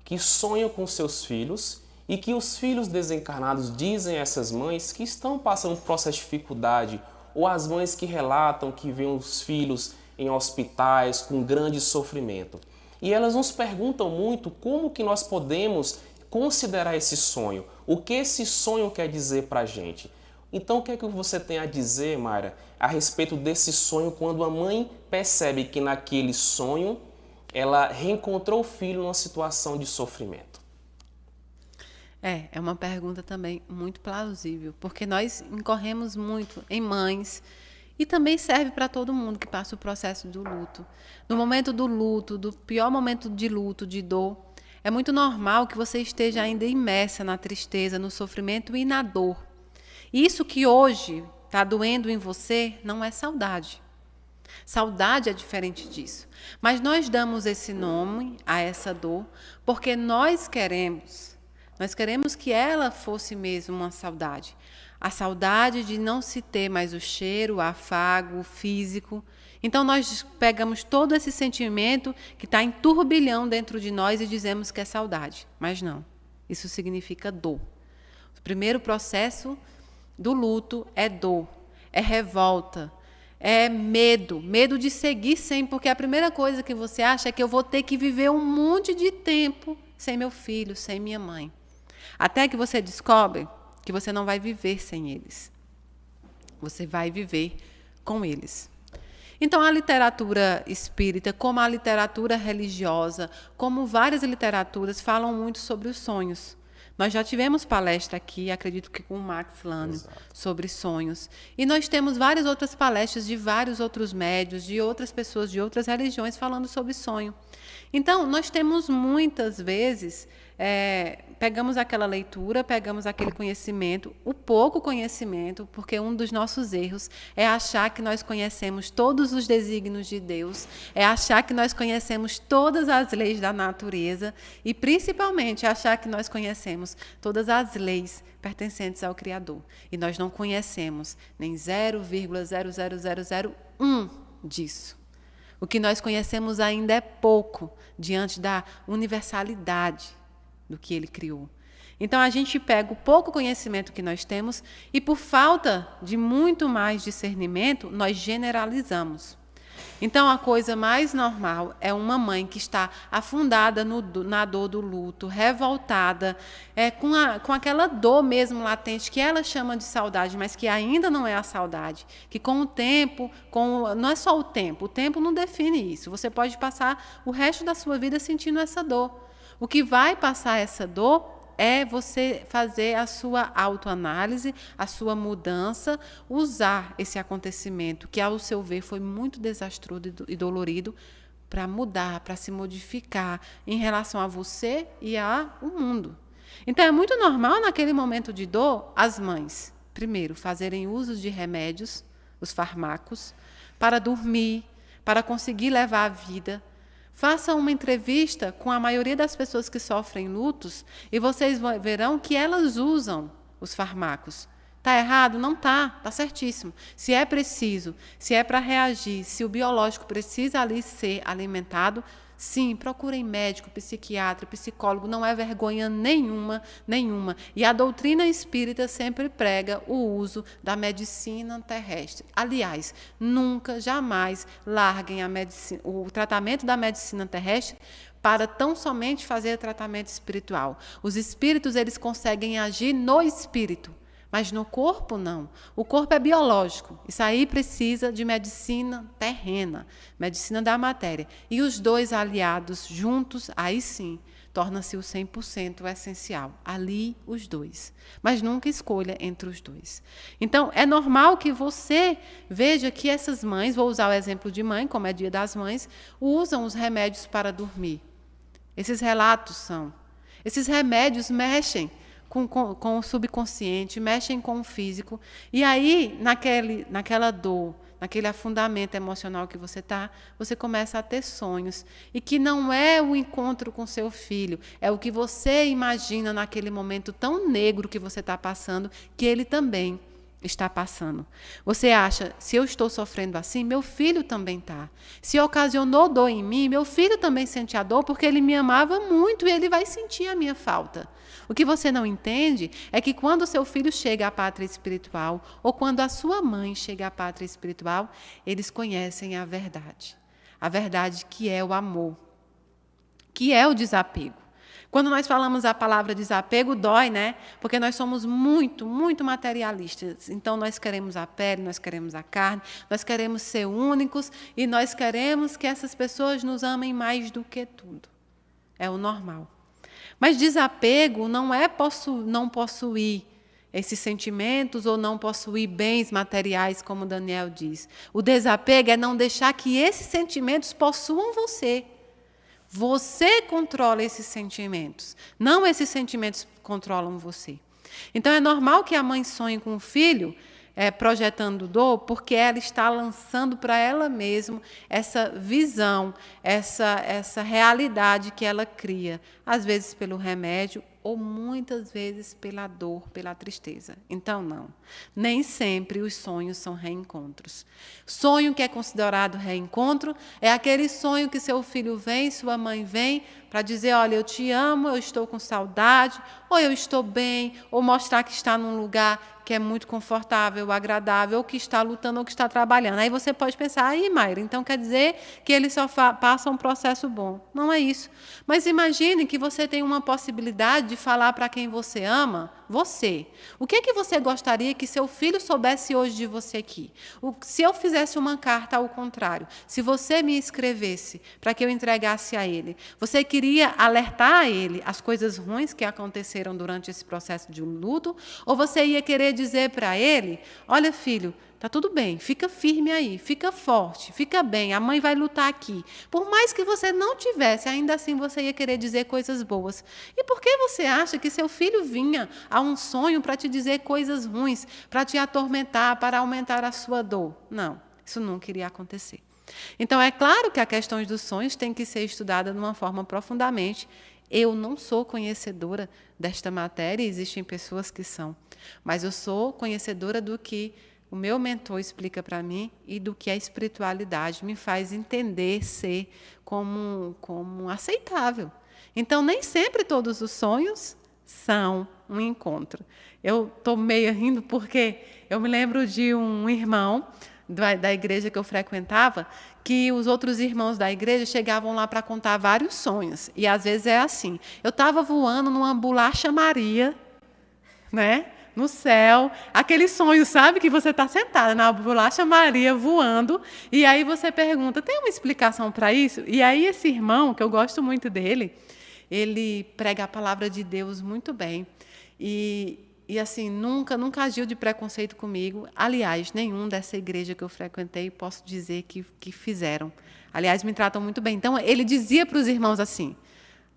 A: que sonham com seus filhos e que os filhos desencarnados dizem a essas mães que estão passando por processo de dificuldade, ou as mães que relatam que veem os filhos em hospitais com grande sofrimento. E elas nos perguntam muito como que nós podemos considerar esse sonho, o que esse sonho quer dizer para a gente. Então, o que é que você tem a dizer, Mayra, a respeito desse sonho quando a mãe percebe que naquele sonho ela reencontrou o filho numa situação de sofrimento?
B: É uma pergunta também muito plausível, porque nós incorremos muito em mães e também serve para todo mundo que passa o processo do luto. No momento do luto, do pior momento de luto, de dor, é muito normal que você esteja ainda imersa na tristeza, no sofrimento e na dor. Isso que hoje está doendo em você não é saudade. Saudade é diferente disso. Mas nós damos esse nome a essa dor porque nós queremos que ela fosse mesmo uma saudade. A saudade de não se ter mais o cheiro, o afago, o físico. Então nós pegamos todo esse sentimento que está em turbilhão dentro de nós e dizemos que é saudade. Mas não, isso significa dor. O primeiro processo do luto é dor, é revolta, é medo de seguir sem, porque a primeira coisa que você acha é que eu vou ter que viver um monte de tempo sem meu filho, sem minha mãe. Até que você descobre que você não vai viver sem eles. Você vai viver com eles. Então, a literatura espírita, como a literatura religiosa, como várias literaturas, falam muito sobre os sonhos. Nós já tivemos palestra aqui, acredito que com o Max Lânio, sobre sonhos. E nós temos várias outras palestras de vários outros médiuns, de outras pessoas de outras religiões falando sobre sonho. Então, nós temos muitas vezes, pegamos aquela leitura, pegamos aquele conhecimento, o pouco conhecimento, porque um dos nossos erros é achar que nós conhecemos todos os desígnios de Deus, é achar que nós conhecemos todas as leis da natureza e, principalmente, achar que nós conhecemos todas as leis pertencentes ao Criador. E nós não conhecemos nem 0,00001 disso. O que nós conhecemos ainda é pouco diante da universalidade do que ele criou. Então, a gente pega o pouco conhecimento que nós temos e, por falta de muito mais discernimento, nós generalizamos. Então, a coisa mais normal é uma mãe que está afundada na dor do luto, revoltada, com aquela dor mesmo latente, que ela chama de saudade, mas que ainda não é a saudade. Que com o tempo, não é só o tempo não define isso. Você pode passar o resto da sua vida sentindo essa dor. O que vai passar essa dor é você fazer a sua autoanálise, a sua mudança, usar esse acontecimento, que ao seu ver foi muito desastroso e dolorido, para mudar, para se modificar em relação a você e ao mundo. Então, é muito normal, naquele momento de dor, as mães, primeiro, fazerem uso de remédios, os fármacos, para dormir, para conseguir levar a vida. Façam uma entrevista com a maioria das pessoas que sofrem lutos e vocês verão que elas usam os fármacos. Está errado? Não está. Está certíssimo. Se é preciso, se é para reagir, se o biológico precisa ali ser alimentado, sim, procurem médico, psiquiatra, psicólogo, não é vergonha nenhuma. E a doutrina espírita sempre prega o uso da medicina terrestre. Aliás, nunca, jamais larguem o tratamento da medicina terrestre para tão somente fazer tratamento espiritual. Os espíritos, eles conseguem agir no espírito, mas no corpo não. O corpo é biológico. Isso aí precisa de medicina terrena, medicina da matéria. E os dois aliados juntos, aí sim, torna-se o 100% essencial. Ali, os dois. Mas nunca escolha entre os dois. Então, é normal que você veja que essas mães, vou usar o exemplo de mãe, como é Dia das Mães, usam os remédios para dormir. Esses relatos são. Esses remédios mexem com o subconsciente, mexem com o físico. E aí, naquela dor, naquele afundamento emocional que você está, você começa a ter sonhos. E que não é o encontro com seu filho, é o que você imagina naquele momento tão negro que você está passando, que ele também está passando. Você acha, se eu estou sofrendo assim, meu filho também está. Se ocasionou dor em mim, meu filho também sente a dor, porque ele me amava muito e ele vai sentir a minha falta. O que você não entende é que quando o seu filho chega à pátria espiritual, ou quando a sua mãe chega à pátria espiritual, eles conhecem a verdade. A verdade que é o amor. que é o desapego. Quando nós falamos a palavra desapego, dói, né? Porque nós somos muito, muito materialistas. Então, nós queremos a pele, nós queremos a carne, nós queremos ser únicos e nós queremos que essas pessoas nos amem mais do que tudo. É o normal. Mas desapego não é não possuir esses sentimentos ou não possuir bens materiais, como Daniel diz. O desapego é não deixar que esses sentimentos possuam você. Você controla esses sentimentos, não esses sentimentos controlam você. Então, é normal que a mãe sonhe com o filho, projetando dor, porque ela está lançando para ela mesma essa visão, essa realidade que ela cria, às vezes pelo remédio ou muitas vezes pela dor, pela tristeza. Então, não. Nem sempre os sonhos são reencontros. Sonho que é considerado reencontro é aquele sonho que seu filho vem, sua mãe vem, para dizer, olha, eu te amo, eu estou com saudade, ou eu estou bem, ou mostrar que está num lugar que é muito confortável, agradável, ou que está lutando, ou que está trabalhando. Aí você pode pensar, aí, Mayra, então quer dizer que ele só passa um processo bom. Não é isso. Mas imagine que você tem uma possibilidade de falar para quem você ama, você. O que é que você gostaria que seu filho soubesse hoje de você aqui? Se eu fizesse uma carta ao contrário, se você me escrevesse para que eu entregasse a ele, você queria alertar a ele as coisas ruins que aconteceram durante esse processo de luto? Ou você ia querer dizer para ele, olha, filho, está tudo bem, fica firme aí, fica forte, fica bem, a mãe vai lutar aqui. Por mais que você não tivesse, ainda assim você ia querer dizer coisas boas. E por que você acha que seu filho vinha a um sonho para te dizer coisas ruins, para te atormentar, para aumentar a sua dor? Não, isso nunca iria acontecer. Então, é claro que a questão dos sonhos tem que ser estudada de uma forma profundamente. Eu não sou conhecedora desta matéria, existem pessoas que são, mas eu sou conhecedora do que o meu mentor explica para mim e do que a espiritualidade me faz entender, ser como aceitável. Então, nem sempre todos os sonhos são um encontro. Eu estou meio rindo porque eu me lembro de um irmão da igreja que eu frequentava, que os outros irmãos da igreja chegavam lá para contar vários sonhos. E, às vezes, é assim. Eu estava voando numa bolacha Maria, né? No céu, aquele sonho, sabe, que você está sentada na bolacha Maria voando, e aí você pergunta, tem uma explicação para isso? E aí esse irmão, que eu gosto muito dele, ele prega a palavra de Deus muito bem, e assim, nunca agiu de preconceito comigo, aliás, nenhum dessa igreja que eu frequentei, posso dizer que fizeram, aliás, me tratam muito bem. Então, ele dizia para os irmãos assim,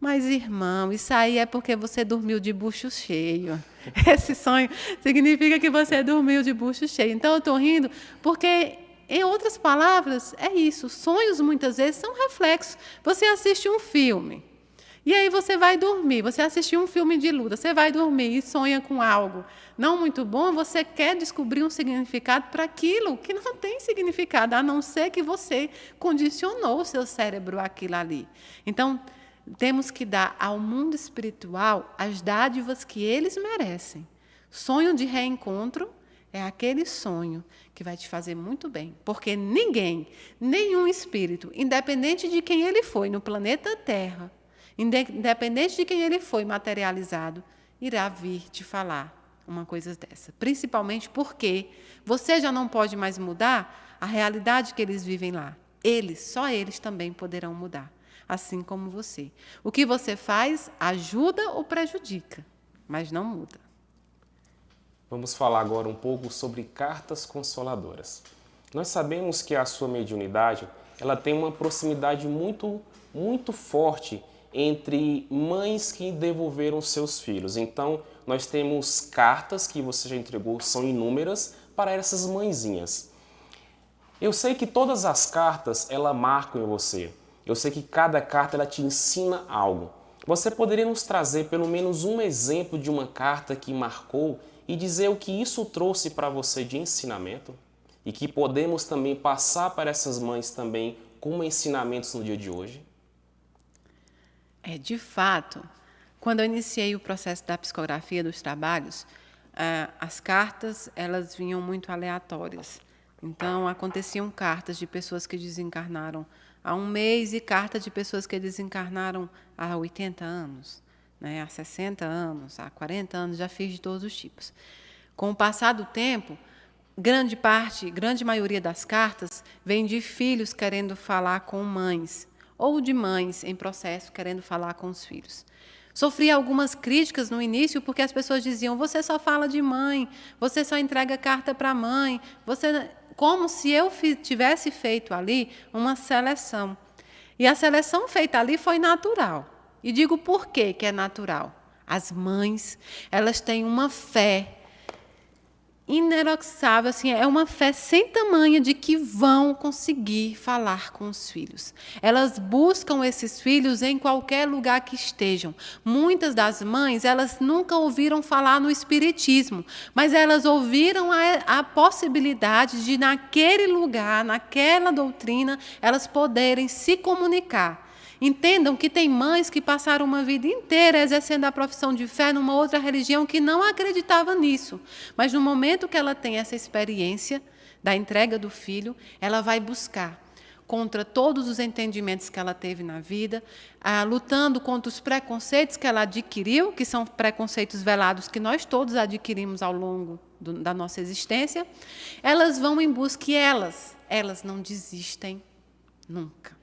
B: mas, irmão, isso aí é porque você dormiu de bucho cheio. Esse sonho significa que você dormiu de bucho cheio. Então, eu estou rindo porque, em outras palavras, é isso. Sonhos, muitas vezes, são reflexos. Você assiste um filme, e aí você vai dormir. Você assistiu um filme de luta, você vai dormir e sonha com algo não muito bom, você quer descobrir um significado para aquilo que não tem significado, a não ser que você condicionou o seu cérebro àquilo ali. Então, temos que dar ao mundo espiritual as dádivas que eles merecem. Sonho de reencontro é aquele sonho que vai te fazer muito bem, porque ninguém, nenhum espírito, independente de quem ele foi no planeta Terra, independente de quem ele foi materializado, irá vir te falar uma coisa dessa. Principalmente porque você já não pode mais mudar a realidade que eles vivem lá. Só eles também poderão mudar. Assim como você. O que você faz ajuda ou prejudica, mas não muda.
A: Vamos falar agora um pouco sobre cartas consoladoras. Nós sabemos que a sua mediunidade, ela tem uma proximidade muito, muito forte entre mães que devolveram seus filhos. Então, nós temos cartas que você já entregou, são inúmeras, para essas mãezinhas. Eu sei que todas as cartas, elas marcam em você. Eu sei que cada carta ela te ensina algo. Você poderia nos trazer pelo menos um exemplo de uma carta que marcou e dizer o que isso trouxe para você de ensinamento? E que podemos também passar para essas mães também como ensinamentos no dia de hoje?
B: De fato, quando eu iniciei o processo da psicografia dos trabalhos, as cartas elas vinham muito aleatórias. Então, aconteciam cartas de pessoas que desencarnaram há um mês e cartas de pessoas que desencarnaram há 80 anos, né? Há 60 anos, há 40 anos, já fiz de todos os tipos. Com o passar do tempo, grande maioria das cartas vem de filhos querendo falar com mães, ou de mães em processo querendo falar com os filhos. Sofri algumas críticas no início porque as pessoas diziam: você só fala de mãe, você só entrega carta para a mãe, como se eu tivesse feito ali uma seleção. E a seleção feita ali foi natural. E digo por quê que é natural. As mães, elas têm uma fé ineroxável, assim, é uma fé sem tamanho de que vão conseguir falar com os filhos. Elas buscam esses filhos em qualquer lugar que estejam. Muitas das mães, elas nunca ouviram falar no espiritismo, mas elas ouviram a possibilidade de, naquele lugar, naquela doutrina, elas poderem se comunicar. Entendam que tem mães que passaram uma vida inteira exercendo a profissão de fé numa outra religião que não acreditava nisso. Mas no momento que ela tem essa experiência da entrega do filho, ela vai buscar, contra todos os entendimentos que ela teve na vida, lutando contra os preconceitos que ela adquiriu, que são preconceitos velados que nós todos adquirimos ao longo da nossa existência. Elas vão em busca e elas não desistem nunca.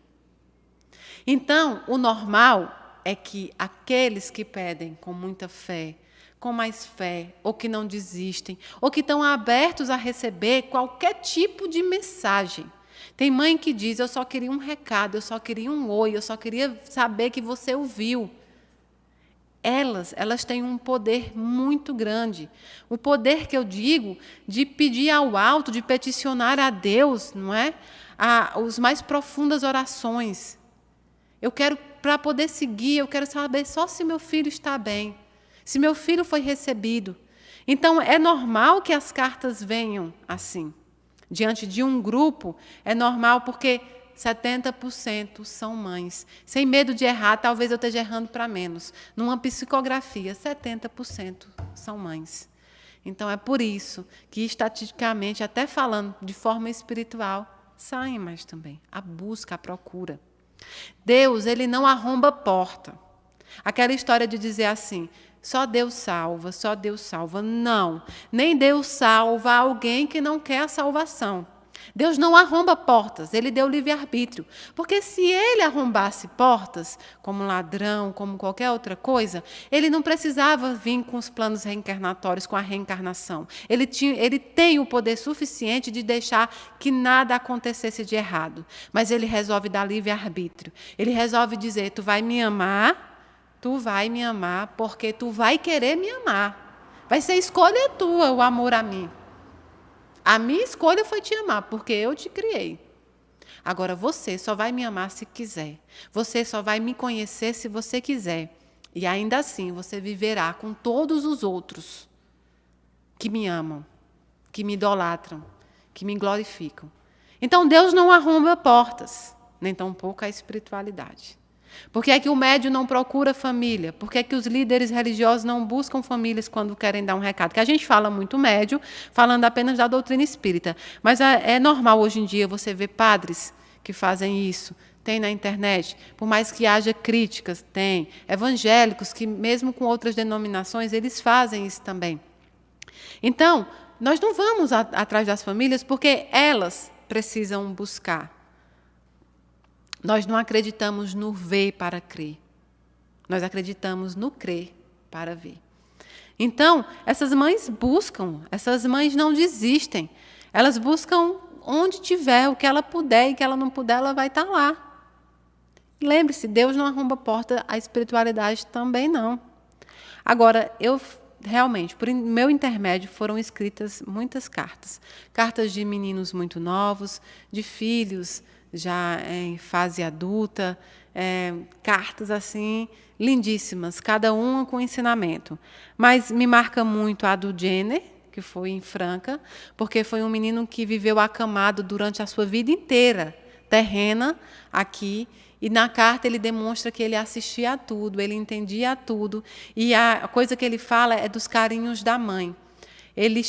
B: Então, o normal é que aqueles que pedem com muita fé, com mais fé, ou que não desistem, ou que estão abertos a receber qualquer tipo de mensagem. Tem mãe que diz: eu só queria um recado, eu só queria um oi, eu só queria saber que você ouviu. Elas têm um poder muito grande. O poder que eu digo de pedir ao alto, de peticionar a Deus, não é? As mais profundas orações. Eu quero, para poder seguir, eu quero saber só se meu filho está bem, se meu filho foi recebido. Então, é normal que as cartas venham assim. Diante de um grupo, é normal porque 70% são mães. Sem medo de errar, talvez eu esteja errando para menos. Numa psicografia, 70% são mães. Então, é por isso que, estatisticamente, até falando de forma espiritual, saem mais também. A busca, a procura. Deus, ele não arromba porta. Aquela história de dizer assim: só Deus salva, só Deus salva. Não, nem Deus salva alguém que não quer a salvação. Deus não arromba portas, ele deu livre-arbítrio. Porque se ele arrombasse portas, como ladrão, como qualquer outra coisa, ele não precisava vir com os planos reencarnatórios, com a reencarnação. Ele tem o poder suficiente de deixar que nada acontecesse de errado. Mas ele resolve dar livre-arbítrio. Ele resolve dizer: tu vai me amar porque tu vai querer me amar. Vai ser escolha tua o amor a mim. A minha escolha foi te amar, porque eu te criei. Agora, você só vai me amar se quiser. Você só vai me conhecer se você quiser. E ainda assim, você viverá com todos os outros que me amam, que me idolatram, que me glorificam. Então, Deus não arromba portas, nem tampouco a espiritualidade. Por que é que o médium não procura família? Por que é que os líderes religiosos não buscam famílias quando querem dar um recado? Porque a gente fala muito médium, falando apenas da doutrina espírita. Mas é normal hoje em dia você ver padres que fazem isso. Tem na internet. Por mais que haja críticas, tem. Evangélicos que, mesmo com outras denominações, eles fazem isso também. Então, nós não vamos atrás das famílias porque elas precisam buscar. Nós não acreditamos no ver para crer. Nós acreditamos no crer para ver. Então, essas mães buscam, essas mães não desistem. Elas buscam onde tiver, o que ela puder, e o que ela não puder, ela vai estar lá. Lembre-se, Deus não arromba porta, a espiritualidade também não. Agora, realmente, por meu intermédio, foram escritas muitas cartas. Cartas de meninos muito novos, de filhos já em fase adulta, cartas assim lindíssimas, cada uma com ensinamento. Mas me marca muito a do Jenner, que foi em Franca, porque foi um menino que viveu acamado durante a sua vida inteira, terrena, aqui, e na carta ele demonstra que ele assistia a tudo, ele entendia tudo, e a coisa que ele fala é dos carinhos da mãe. Ele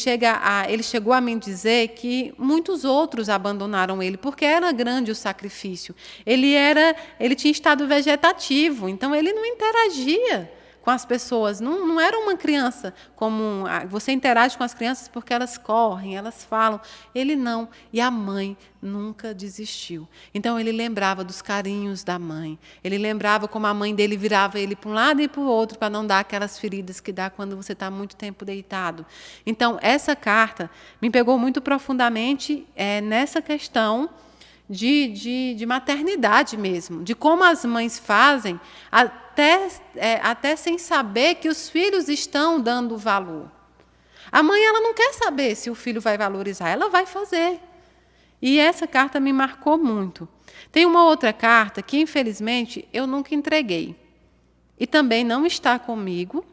B: chegou a me dizer que muitos outros abandonaram ele, porque era grande o sacrifício. Ele tinha estado vegetativo, então ele não interagia com as pessoas. Não era uma criança comum. Você interage com as crianças porque elas correm, elas falam. Ele não. E a mãe nunca desistiu. Então, ele lembrava dos carinhos da mãe. Ele lembrava como a mãe dele virava ele para um lado e para o outro, para não dar aquelas feridas que dá quando você está muito tempo deitado. Então, essa carta me pegou muito profundamente nessa questão de maternidade mesmo, de como as mães fazem, até sem saber que os filhos estão dando valor. A mãe ela não quer saber se o filho vai valorizar, ela vai fazer. E essa carta me marcou muito. Tem uma outra carta que, infelizmente, eu nunca entreguei. E também não está comigo,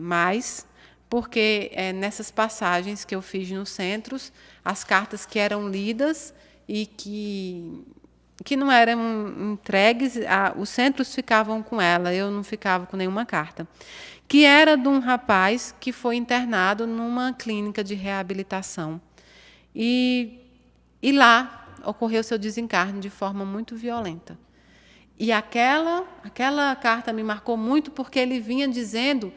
B: mas porque nessas passagens que eu fiz nos centros, as cartas que eram lidas e que não eram entregues, os centros ficavam com ela, eu não ficava com nenhuma carta. Que era de um rapaz que foi internado numa clínica de reabilitação. E lá ocorreu seu desencarne de forma muito violenta. E aquela carta me marcou muito porque ele vinha dizendo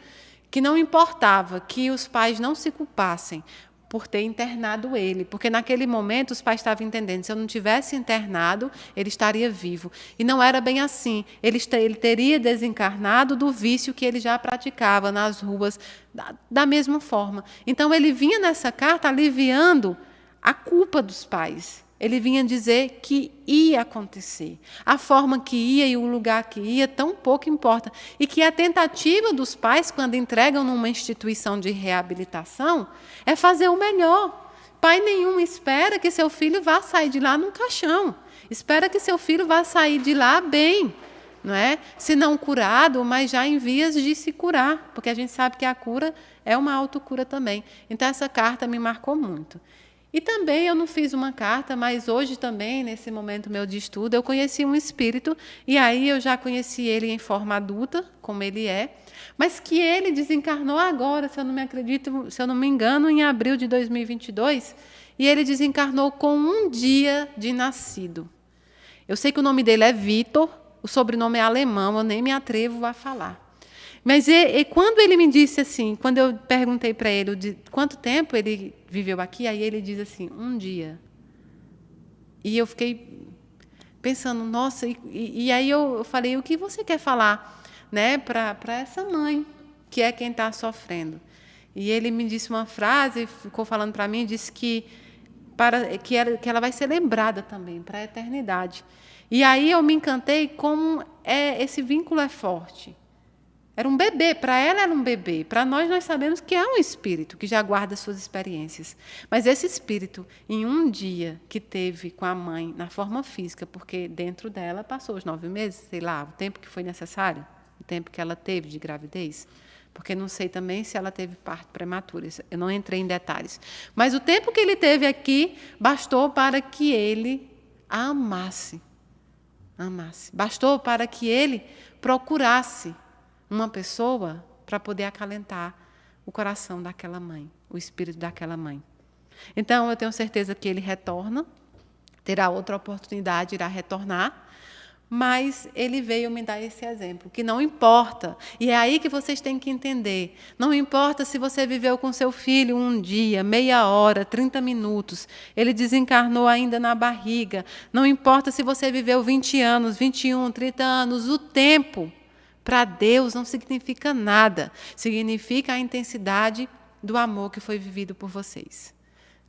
B: que não importava que os pais não se culpassem por ter internado ele, porque naquele momento os pais estavam entendendo, se eu não tivesse internado, ele estaria vivo. E não era bem assim. Ele teria desencarnado do vício que ele já praticava nas ruas, da mesma forma. Então, ele vinha nessa carta aliviando a culpa dos pais. Ele vinha dizer que ia acontecer. A forma que ia e o lugar que ia, tão pouco importa. E que a tentativa dos pais, quando entregam numa instituição de reabilitação, é fazer o melhor. Pai nenhum espera que seu filho vá sair de lá num caixão. Espera que seu filho vá sair de lá bem. Não é? Se não curado, mas já em vias de se curar. Porque a gente sabe que a cura é uma autocura também. Então, essa carta me marcou muito. E também eu não fiz uma carta, mas hoje também, nesse momento meu de estudo, eu conheci um espírito, e aí eu já conheci ele em forma adulta, como ele é, mas que ele desencarnou agora, se eu não me engano, em abril de 2022, e ele desencarnou com um dia de nascido. Eu sei que o nome dele é Vitor, o sobrenome é alemão, eu nem me atrevo a falar. Mas quando ele me disse assim, quando eu perguntei para ele de quanto tempo ele viveu aqui, aí ele diz assim, um dia. E eu fiquei pensando, nossa, e aí eu falei, o que você quer falar, né, para essa mãe, que é quem está sofrendo? E ele me disse uma frase, ficou falando para mim, disse que ela vai ser lembrada também, para a eternidade. E aí eu me encantei como esse vínculo é forte. Era um bebê, para ela era um bebê. Para nós sabemos que é um espírito que já guarda suas experiências. Mas esse espírito, em um dia que teve com a mãe, na forma física, porque dentro dela passou os 9 meses, sei lá, o tempo que foi necessário, o tempo que ela teve de gravidez, porque não sei também se ela teve parto prematura, eu não entrei em detalhes. Mas o tempo que ele teve aqui bastou para que ele a amasse. Bastou para que ele procurasse uma pessoa para poder acalentar o coração daquela mãe, o espírito daquela mãe. Então, eu tenho certeza que ele retorna, terá outra oportunidade, irá retornar, mas ele veio me dar esse exemplo, que não importa, e é aí que vocês têm que entender, não importa se você viveu com seu filho um dia, meia hora, 30 minutos, ele desencarnou ainda na barriga, não importa se você viveu 20 anos, 21, 30 anos, o tempo para Deus não significa nada. Significa a intensidade do amor que foi vivido por vocês.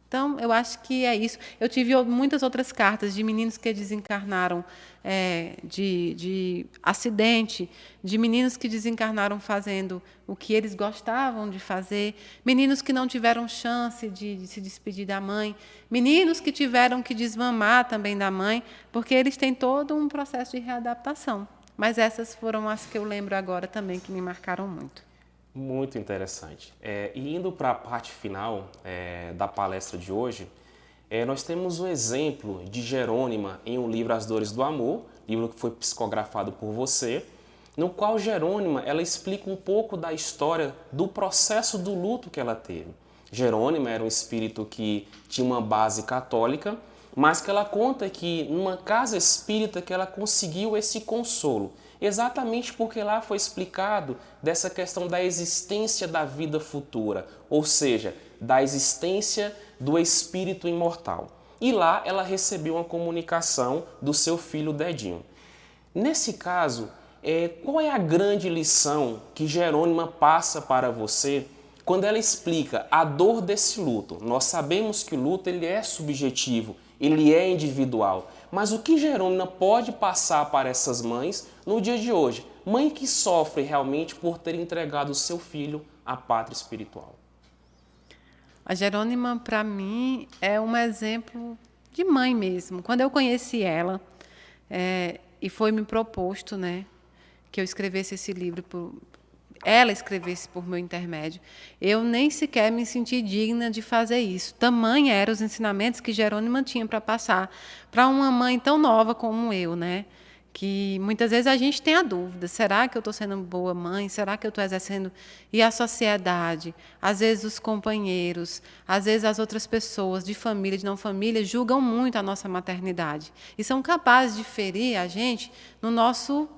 B: Então, eu acho que é isso. Eu tive muitas outras cartas de meninos que desencarnaram de acidente, de meninos que desencarnaram fazendo o que eles gostavam de fazer, meninos que não tiveram chance de se despedir da mãe, meninos que tiveram que desmamar também da mãe, porque eles têm todo um processo de readaptação. Mas essas foram as que eu lembro agora também, que me marcaram muito.
A: Muito interessante. E indo para a parte final da palestra de hoje, nós temos o exemplo de Jerônima em um livro As Dores do Amor, livro que foi psicografado por você. no qual Jerônima ela explica um pouco da história do processo do luto que ela teve. Jerônima era um espírito que tinha uma base católica, mas que ela conta que numa casa espírita que ela conseguiu esse consolo, exatamente porque lá foi explicado dessa questão da existência da vida futura, ou seja, da existência do espírito imortal. E lá ela recebeu uma comunicação do seu filho Dedinho. Nesse caso, qual é a grande lição que Jerônima passa para você quando ela explica a dor desse luto? Nós sabemos que o luto ele é subjetivo, ele é individual, mas o que Jerônima pode passar para essas mães no dia de hoje? Mãe que sofre realmente por ter entregado o seu filho à pátria espiritual.
B: A Jerônima, para mim, é um exemplo de mãe mesmo. Quando eu conheci ela, e foi me proposto, né, que eu escrevesse esse livro, ela escrevesse por meu intermédio, eu nem sequer me senti digna de fazer isso. Tamanho eram os ensinamentos que Jerônima tinha para passar para uma mãe tão nova como eu, né? Que muitas vezes a gente tem a dúvida, será que eu estou sendo boa mãe? Será que eu estou exercendo? E a sociedade, às vezes os companheiros, às vezes as outras pessoas de família, de não família, julgam muito a nossa maternidade e são capazes de ferir a gente no nosso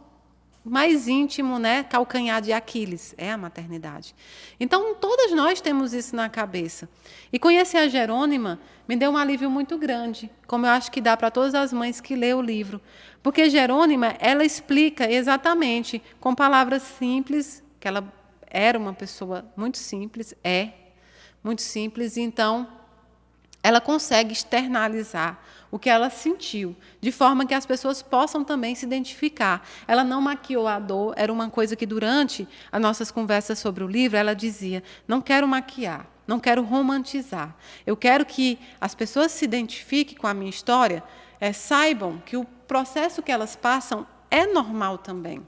B: mais íntimo, né, calcanhar de Aquiles, é a maternidade. Então, todas nós temos isso na cabeça. E conhecer a Jerônima me deu um alívio muito grande, como eu acho que dá para todas as mães que lêem o livro. Porque Jerônima, ela explica exatamente, com palavras simples, que ela era uma pessoa muito simples, muito simples, então ela consegue externalizar o que ela sentiu, de forma que as pessoas possam também se identificar. Ela não maquiou a dor, era uma coisa que durante as nossas conversas sobre o livro, ela dizia, não quero maquiar, não quero romantizar, eu quero que as pessoas se identifiquem com a minha história, saibam que o processo que elas passam é normal também.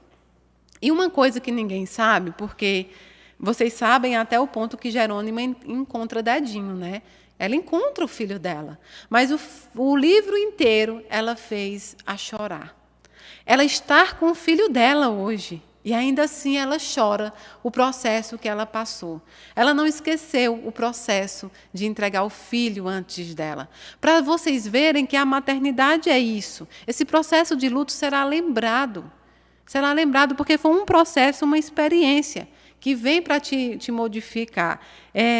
B: E uma coisa que ninguém sabe, porque vocês sabem até o ponto que Jerônima encontra Dedinho, né? Ela encontra o filho dela, mas o livro inteiro ela fez a chorar. Ela está com o filho dela hoje, e ainda assim ela chora o processo que ela passou. Ela não esqueceu o processo de entregar o filho antes dela. Para vocês verem que a maternidade é isso. Esse processo de luto será lembrado. Será lembrado porque foi um processo, uma experiência que vem para te modificar.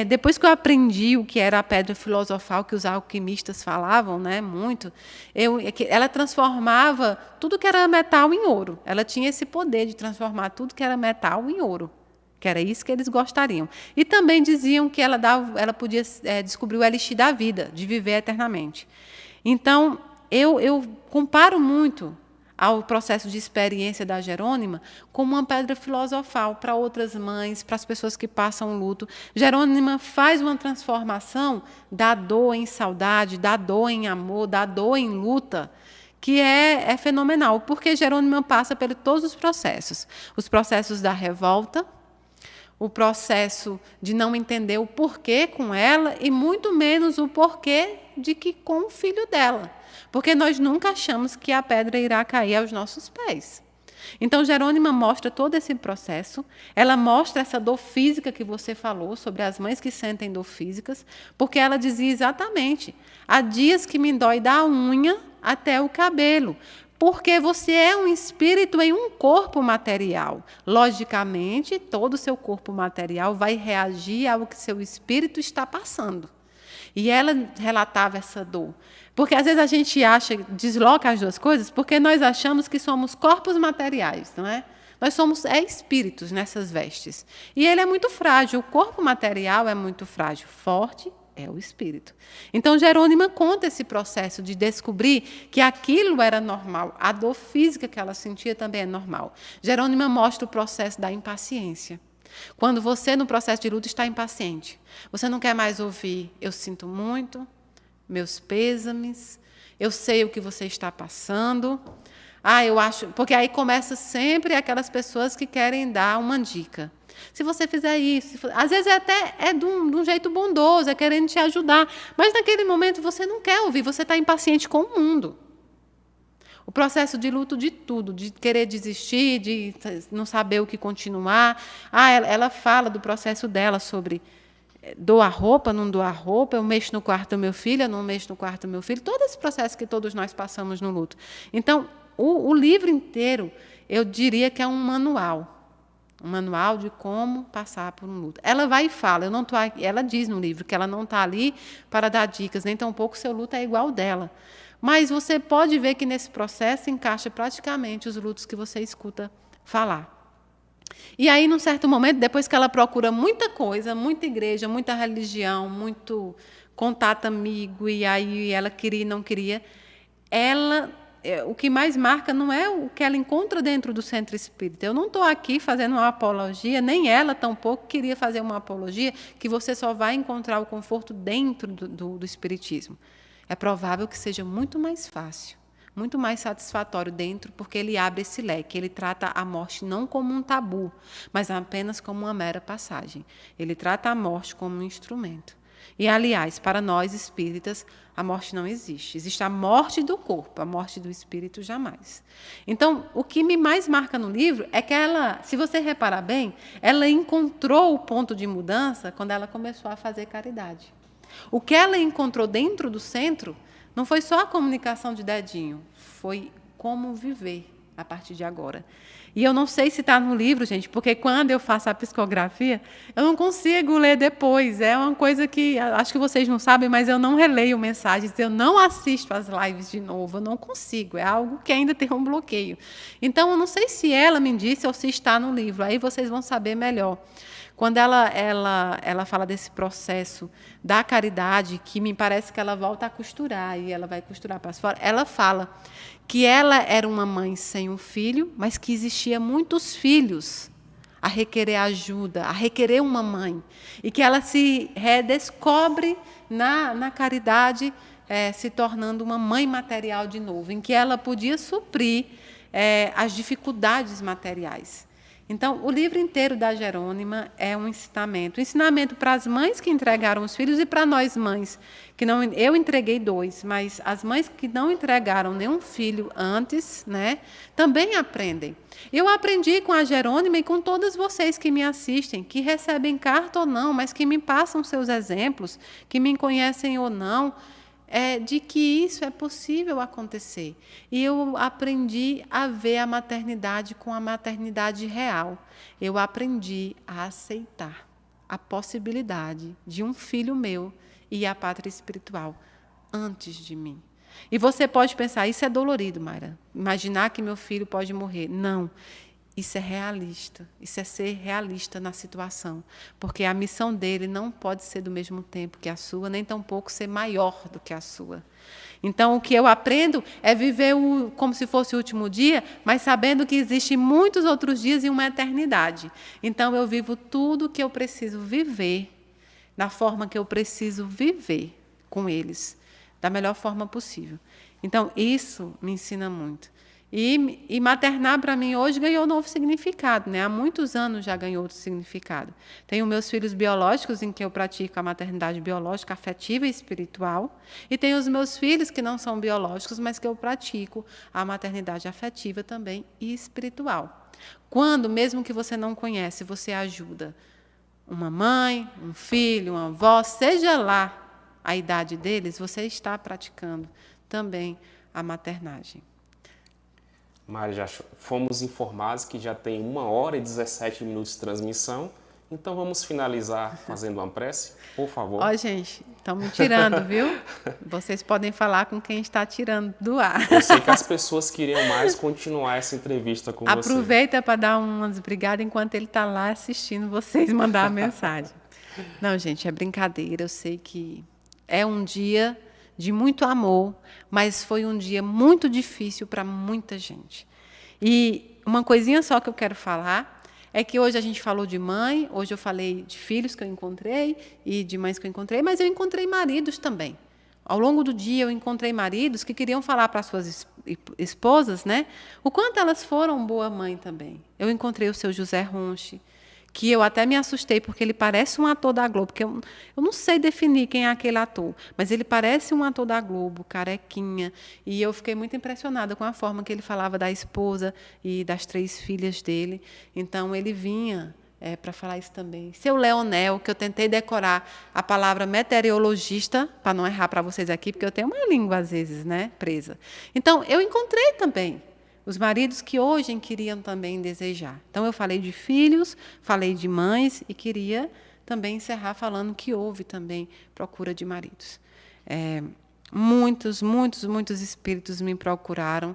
B: Depois que eu aprendi o que era a pedra filosofal, que os alquimistas falavam, né, muito, ela transformava tudo que era metal em ouro. Ela tinha esse poder de transformar tudo que era metal em ouro, que era isso que eles gostariam. E também diziam que ela podia descobrir o elixir da vida, de viver eternamente. Então, eu comparo muito ao processo de experiência da Jerônima como uma pedra filosofal para outras mães, para as pessoas que passam luto. Jerônima faz uma transformação da dor em saudade, da dor em amor, da dor em luta, que é fenomenal, porque Jerônima passa por todos os processos da revolta, o processo de não entender o porquê com ela e muito menos o porquê de que com o filho dela. Porque nós nunca achamos que a pedra irá cair aos nossos pés. Então, Jerônima mostra todo esse processo, ela mostra essa dor física que você falou, sobre as mães que sentem dor físicas, porque ela dizia exatamente, há dias que me dói da unha até o cabelo, porque você é um espírito em um corpo material. Logicamente, todo o seu corpo material vai reagir ao que seu espírito está passando. E ela relatava essa dor. Porque às vezes a gente desloca as duas coisas, porque nós achamos que somos corpos materiais, não é? Nós somos espíritos nessas vestes. E ele é muito frágil, o corpo material é muito frágil, forte é o espírito. Então, Jerônima conta esse processo de descobrir que aquilo era normal, a dor física que ela sentia também é normal. Jerônima mostra o processo da impaciência. Quando você, no processo de luto, está impaciente, você não quer mais ouvir, eu sinto muito, meus pêsames, eu sei o que você está passando. Eu acho... Porque aí começa sempre aquelas pessoas que querem dar uma dica. Se você fizer isso... Às vezes até de um jeito bondoso, é querendo te ajudar. Mas naquele momento você não quer ouvir, você está impaciente com o mundo. O processo de luto de tudo, de querer desistir, de não saber o que continuar. Ela fala do processo dela sobre dou a roupa, não dou a roupa, eu mexo no quarto do meu filho, eu não mexo no quarto do meu filho. Todo esse processo que todos nós passamos no luto. Então, o livro inteiro, eu diria que é um manual de como passar por um luto. Ela vai e fala, ela diz no livro que ela não está ali para dar dicas, nem tampouco seu luto é igual ao dela. Mas você pode ver que nesse processo encaixa praticamente os lutos que você escuta falar. E aí, num certo momento, depois que ela procura muita coisa, muita igreja, muita religião, muito contato amigo, e aí ela queria e não queria, o que mais marca não é o que ela encontra dentro do centro espírita. Eu não estou aqui fazendo uma apologia, nem ela tampouco queria fazer uma apologia, que você só vai encontrar o conforto dentro do espiritismo. É provável que seja muito mais fácil, muito mais satisfatório dentro, porque ele abre esse leque, ele trata a morte não como um tabu, mas apenas como uma mera passagem. Ele trata a morte como um instrumento. E, aliás, para nós espíritas, a morte não existe. Existe a morte do corpo, a morte do espírito jamais. Então, o que me mais marca no livro é que ela, se você reparar bem, ela encontrou o ponto de mudança quando ela começou a fazer caridade. O que ela encontrou dentro do centro não foi só a comunicação de dedinho, foi como viver a partir de agora. E eu não sei se está no livro, gente, porque quando eu faço a psicografia, eu não consigo ler depois. É uma coisa que, acho que vocês não sabem, mas eu não releio mensagens, eu não assisto as lives de novo, eu não consigo. É algo que ainda tem um bloqueio. Então, eu não sei se ela me disse ou se está no livro. Aí vocês vão saber melhor. Quando ela fala desse processo da caridade, que me parece que ela volta a costurar, e ela vai costurar para fora, ela fala que ela era uma mãe sem um filho, mas que existia muitos filhos a requerer ajuda, a requerer uma mãe, e que ela se redescobre na caridade, se tornando uma mãe material de novo, em que ela podia suprir as dificuldades materiais. Então, o livro inteiro da Jerônima é um ensinamento para as mães que entregaram os filhos e para nós mães, que não, eu entreguei 2, mas as mães que não entregaram nenhum filho antes, né, também aprendem. Eu aprendi com a Jerônima e com todas vocês que me assistem, que recebem carta ou não, mas que me passam seus exemplos, que me conhecem ou não, de que isso é possível acontecer. E eu aprendi a ver a maternidade com a maternidade real. Eu aprendi a aceitar a possibilidade de um filho meu ir à pátria espiritual antes de mim. E você pode pensar, isso é dolorido, Mayra. Imaginar que meu filho pode morrer. Não. Isso é realista, isso é ser realista na situação, porque a missão dele não pode ser do mesmo tempo que a sua, nem tampouco ser maior do que a sua. Então, o que eu aprendo é viver como se fosse o último dia, mas sabendo que existem muitos outros dias e uma eternidade. Então, eu vivo tudo o que eu preciso viver, da forma que eu preciso viver com eles, da melhor forma possível. Então, isso me ensina muito. E maternar, para mim, hoje ganhou um novo significado, né? Há muitos anos já ganhou outro significado. Tenho meus filhos biológicos, em que eu pratico a maternidade biológica, afetiva e espiritual. E tenho os meus filhos, que não são biológicos, mas que eu pratico a maternidade afetiva também e espiritual. Quando, mesmo que você não conhece, você ajuda uma mãe, um filho, uma avó, seja lá a idade deles, você está praticando também a maternagem.
A: Mari, já fomos informados que já tem 1h17 de transmissão, então vamos finalizar fazendo uma prece, por favor.
B: Ó, gente, estão me tirando, viu? Vocês podem falar com quem está tirando do ar.
A: Eu sei que as pessoas queriam mais continuar essa entrevista com você.
B: Aproveita para dar umas brigadas enquanto ele está lá assistindo vocês mandar a mensagem. Não, gente, é brincadeira, eu sei que é um dia de muito amor, mas foi um dia muito difícil para muita gente. E uma coisinha só que eu quero falar é que hoje a gente falou de mãe, hoje eu falei de filhos que eu encontrei e de mães que eu encontrei, mas eu encontrei maridos também. Ao longo do dia eu encontrei maridos que queriam falar para as suas esposas, né, o quanto elas foram boa mãe também. Eu encontrei o seu José Ronche, que eu até me assustei, porque ele parece um ator da Globo, porque eu não sei definir quem é aquele ator, mas ele parece um ator da Globo, carequinha, e eu fiquei muito impressionada com a forma que ele falava da esposa e das 3 filhas dele. Então, ele vinha para falar isso também. Seu Leonel, que eu tentei decorar a palavra meteorologista, para não errar para vocês aqui, porque eu tenho uma língua, às vezes, né, presa. Então, eu encontrei também os maridos que hoje queriam também desejar. Então, eu falei de filhos, falei de mães e queria também encerrar falando que houve também procura de maridos. Muitos espíritos me procuraram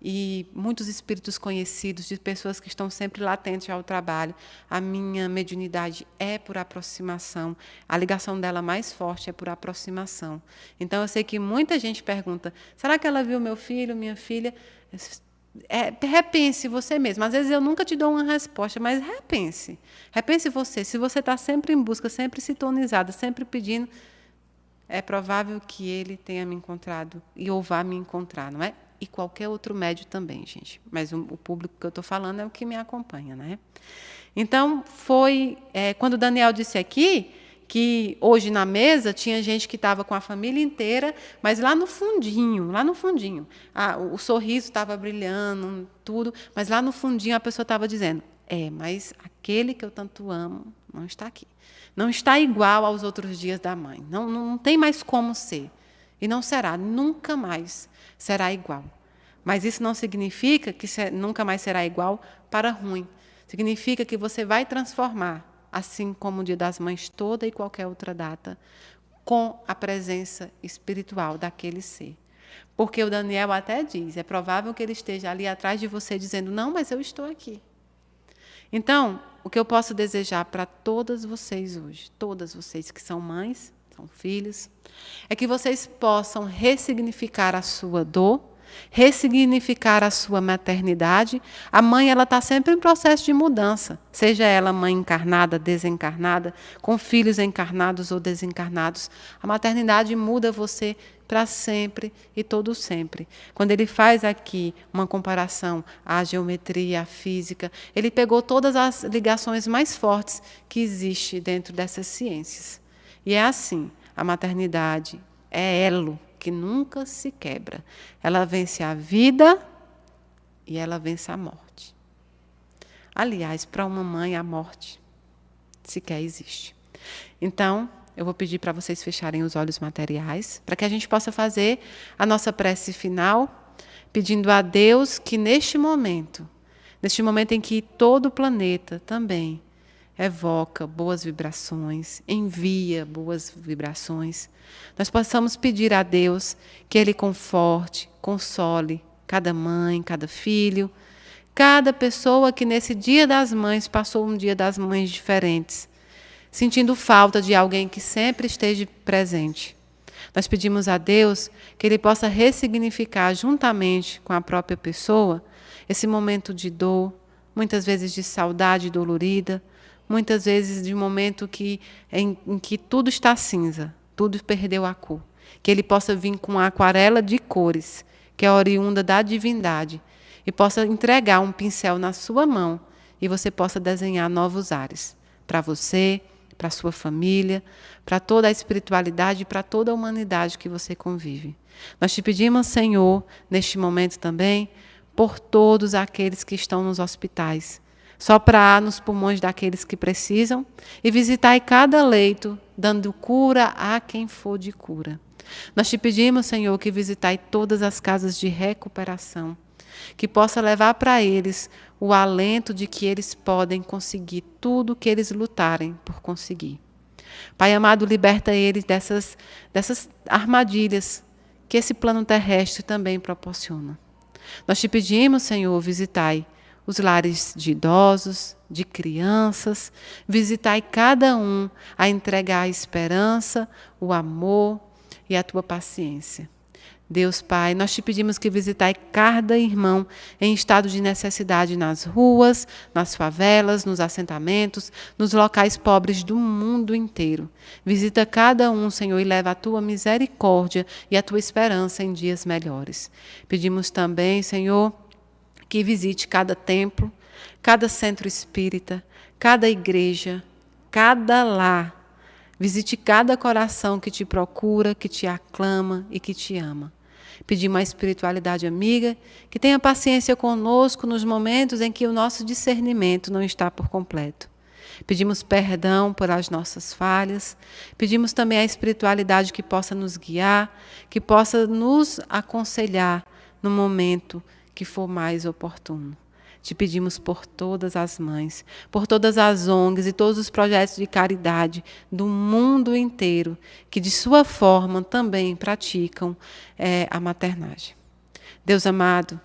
B: e muitos espíritos conhecidos, de pessoas que estão sempre latentes ao trabalho. A minha mediunidade é por aproximação. A ligação dela mais forte é por aproximação. Então, eu sei que muita gente pergunta, será que ela viu meu filho, minha filha? Repense você mesmo. Às vezes eu nunca te dou uma resposta, mas repense. Repense você. Se você está sempre em busca, sempre sintonizada, sempre pedindo, é provável que ele tenha me encontrado ou vá me encontrar, não é? E qualquer outro médio também, gente. Mas o público que eu estou falando é o que me acompanha, né? Então, foi quando o Daniel disse aqui que hoje na mesa tinha gente que estava com a família inteira, mas lá no fundinho, o sorriso estava brilhando, tudo, mas lá no fundinho a pessoa estava dizendo, mas aquele que eu tanto amo não está aqui. Não está igual aos outros dias da mãe. Não tem mais como ser. E não será, nunca mais será igual. Mas isso não significa que nunca mais será igual para ruim. Significa que você vai transformar, assim como o Dia das Mães, toda e qualquer outra data, com a presença espiritual daquele ser. Porque o Daniel até diz, é provável que ele esteja ali atrás de você dizendo, não, mas eu estou aqui. Então, o que eu posso desejar para todas vocês hoje, todas vocês que são mães, são filhos, é que vocês possam ressignificar a sua dor, ressignificar a sua maternidade. A mãe ela está sempre em processo de mudança, seja ela mãe encarnada, desencarnada, com filhos encarnados ou desencarnados. A maternidade muda você para sempre e todo sempre. Quando ele faz aqui uma comparação à geometria, à física, ele pegou todas as ligações mais fortes que existem dentro dessas ciências. E é assim, a maternidade é elo que nunca se quebra. Ela vence a vida e ela vence a morte. Aliás, para uma mãe, a morte sequer existe. Então, eu vou pedir para vocês fecharem os olhos materiais, para que a gente possa fazer a nossa prece final, pedindo a Deus que neste momento em que todo o planeta também evoca boas vibrações, envia boas vibrações, nós possamos pedir a Deus que Ele conforte, console cada mãe, cada filho, cada pessoa que nesse Dia das Mães passou um Dia das Mães diferentes, sentindo falta de alguém que sempre esteja presente. Nós pedimos a Deus que Ele possa ressignificar juntamente com a própria pessoa esse momento de dor, muitas vezes de saudade dolorida, muitas vezes de um momento em que tudo está cinza, tudo perdeu a cor. Que Ele possa vir com a aquarela de cores, que é oriunda da divindade, e possa entregar um pincel na sua mão e você possa desenhar novos ares para você, para a sua família, para toda a espiritualidade e para toda a humanidade que você convive. Nós te pedimos, Senhor, neste momento também, por todos aqueles que estão nos hospitais. Soprar nos pulmões daqueles que precisam e visitai cada leito, dando cura a quem for de cura. Nós te pedimos, Senhor, que visitai todas as casas de recuperação, que possa levar para eles o alento de que eles podem conseguir tudo o que eles lutarem por conseguir. Pai amado, liberta eles dessas armadilhas que esse plano terrestre também proporciona. Nós te pedimos, Senhor, visitai os lares de idosos, de crianças, visitai cada um a entregar a esperança, o amor e a tua paciência. Deus Pai, nós te pedimos que visitai cada irmão em estado de necessidade nas ruas, nas favelas, nos assentamentos, nos locais pobres do mundo inteiro. Visita cada um, Senhor, e leva a tua misericórdia e a tua esperança em dias melhores. Pedimos também, Senhor, que visite cada templo, cada centro espírita, cada igreja, cada lar. Visite cada coração que te procura, que te aclama e que te ama. Pedimos uma espiritualidade amiga, que tenha paciência conosco nos momentos em que o nosso discernimento não está por completo. Pedimos perdão por as nossas falhas. Pedimos também a espiritualidade que possa nos guiar, que possa nos aconselhar no momento que for mais oportuno. Te pedimos por todas as mães, por todas as ONGs e todos os projetos de caridade do mundo inteiro, que de sua forma também praticam a maternagem. Deus amado,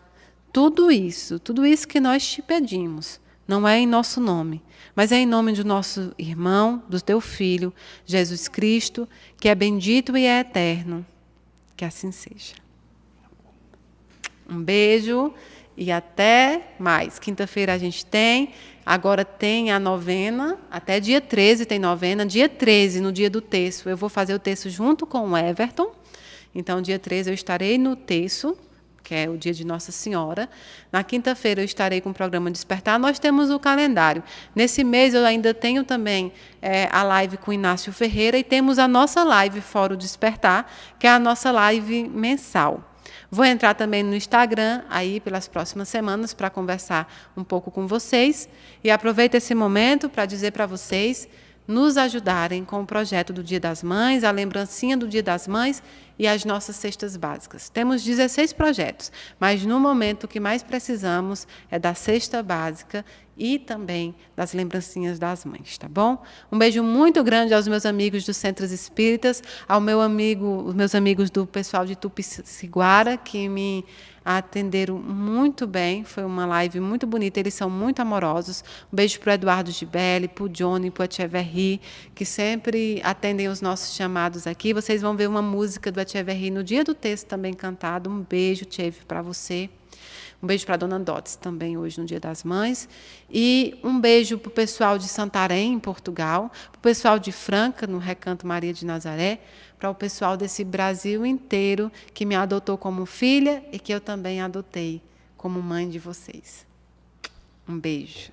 B: tudo isso que nós te pedimos, não é em nosso nome, mas é em nome do nosso irmão, do teu Filho, Jesus Cristo, que é bendito e é eterno. Que assim seja. Um beijo. E até mais. Quinta-feira a gente agora tem a novena, até dia 13 tem novena. Dia 13, no dia do terço, eu vou fazer o terço junto com o Everton. Então, dia 13 eu estarei no terço, que é o dia de Nossa Senhora. Na quinta-feira eu estarei com o programa Despertar. Nós temos o calendário. Nesse mês eu ainda tenho também a live com Inácio Ferreira e temos a nossa live Fórum Despertar, que é a nossa live mensal. Vou entrar também no Instagram aí pelas próximas semanas para conversar um pouco com vocês. E aproveito esse momento para dizer para vocês nos ajudarem com o projeto do Dia das Mães, a lembrancinha do Dia das Mães e as nossas cestas básicas. Temos 16 projetos, mas no momento o que mais precisamos é da cesta básica e também das lembrancinhas das mães, tá bom? Um beijo muito grande aos meus amigos dos Centros Espíritas, os meus amigos do pessoal de Tupiciguara, que me atenderam muito bem, foi uma live muito bonita, eles são muito amorosos. Um beijo para o Eduardo Gibelli, para o Johnny, para o Echeverri, que sempre atendem os nossos chamados aqui. Vocês vão ver uma música do Echeverri no dia do texto também cantado. Um beijo, Tcheve, para você. Um beijo para a dona Dotes também hoje no Dia das Mães. E um beijo para o pessoal de Santarém, em Portugal, para o pessoal de Franca, no Recanto Maria de Nazaré, para o pessoal desse Brasil inteiro que me adotou como filha e que eu também adotei como mãe de vocês. Um beijo.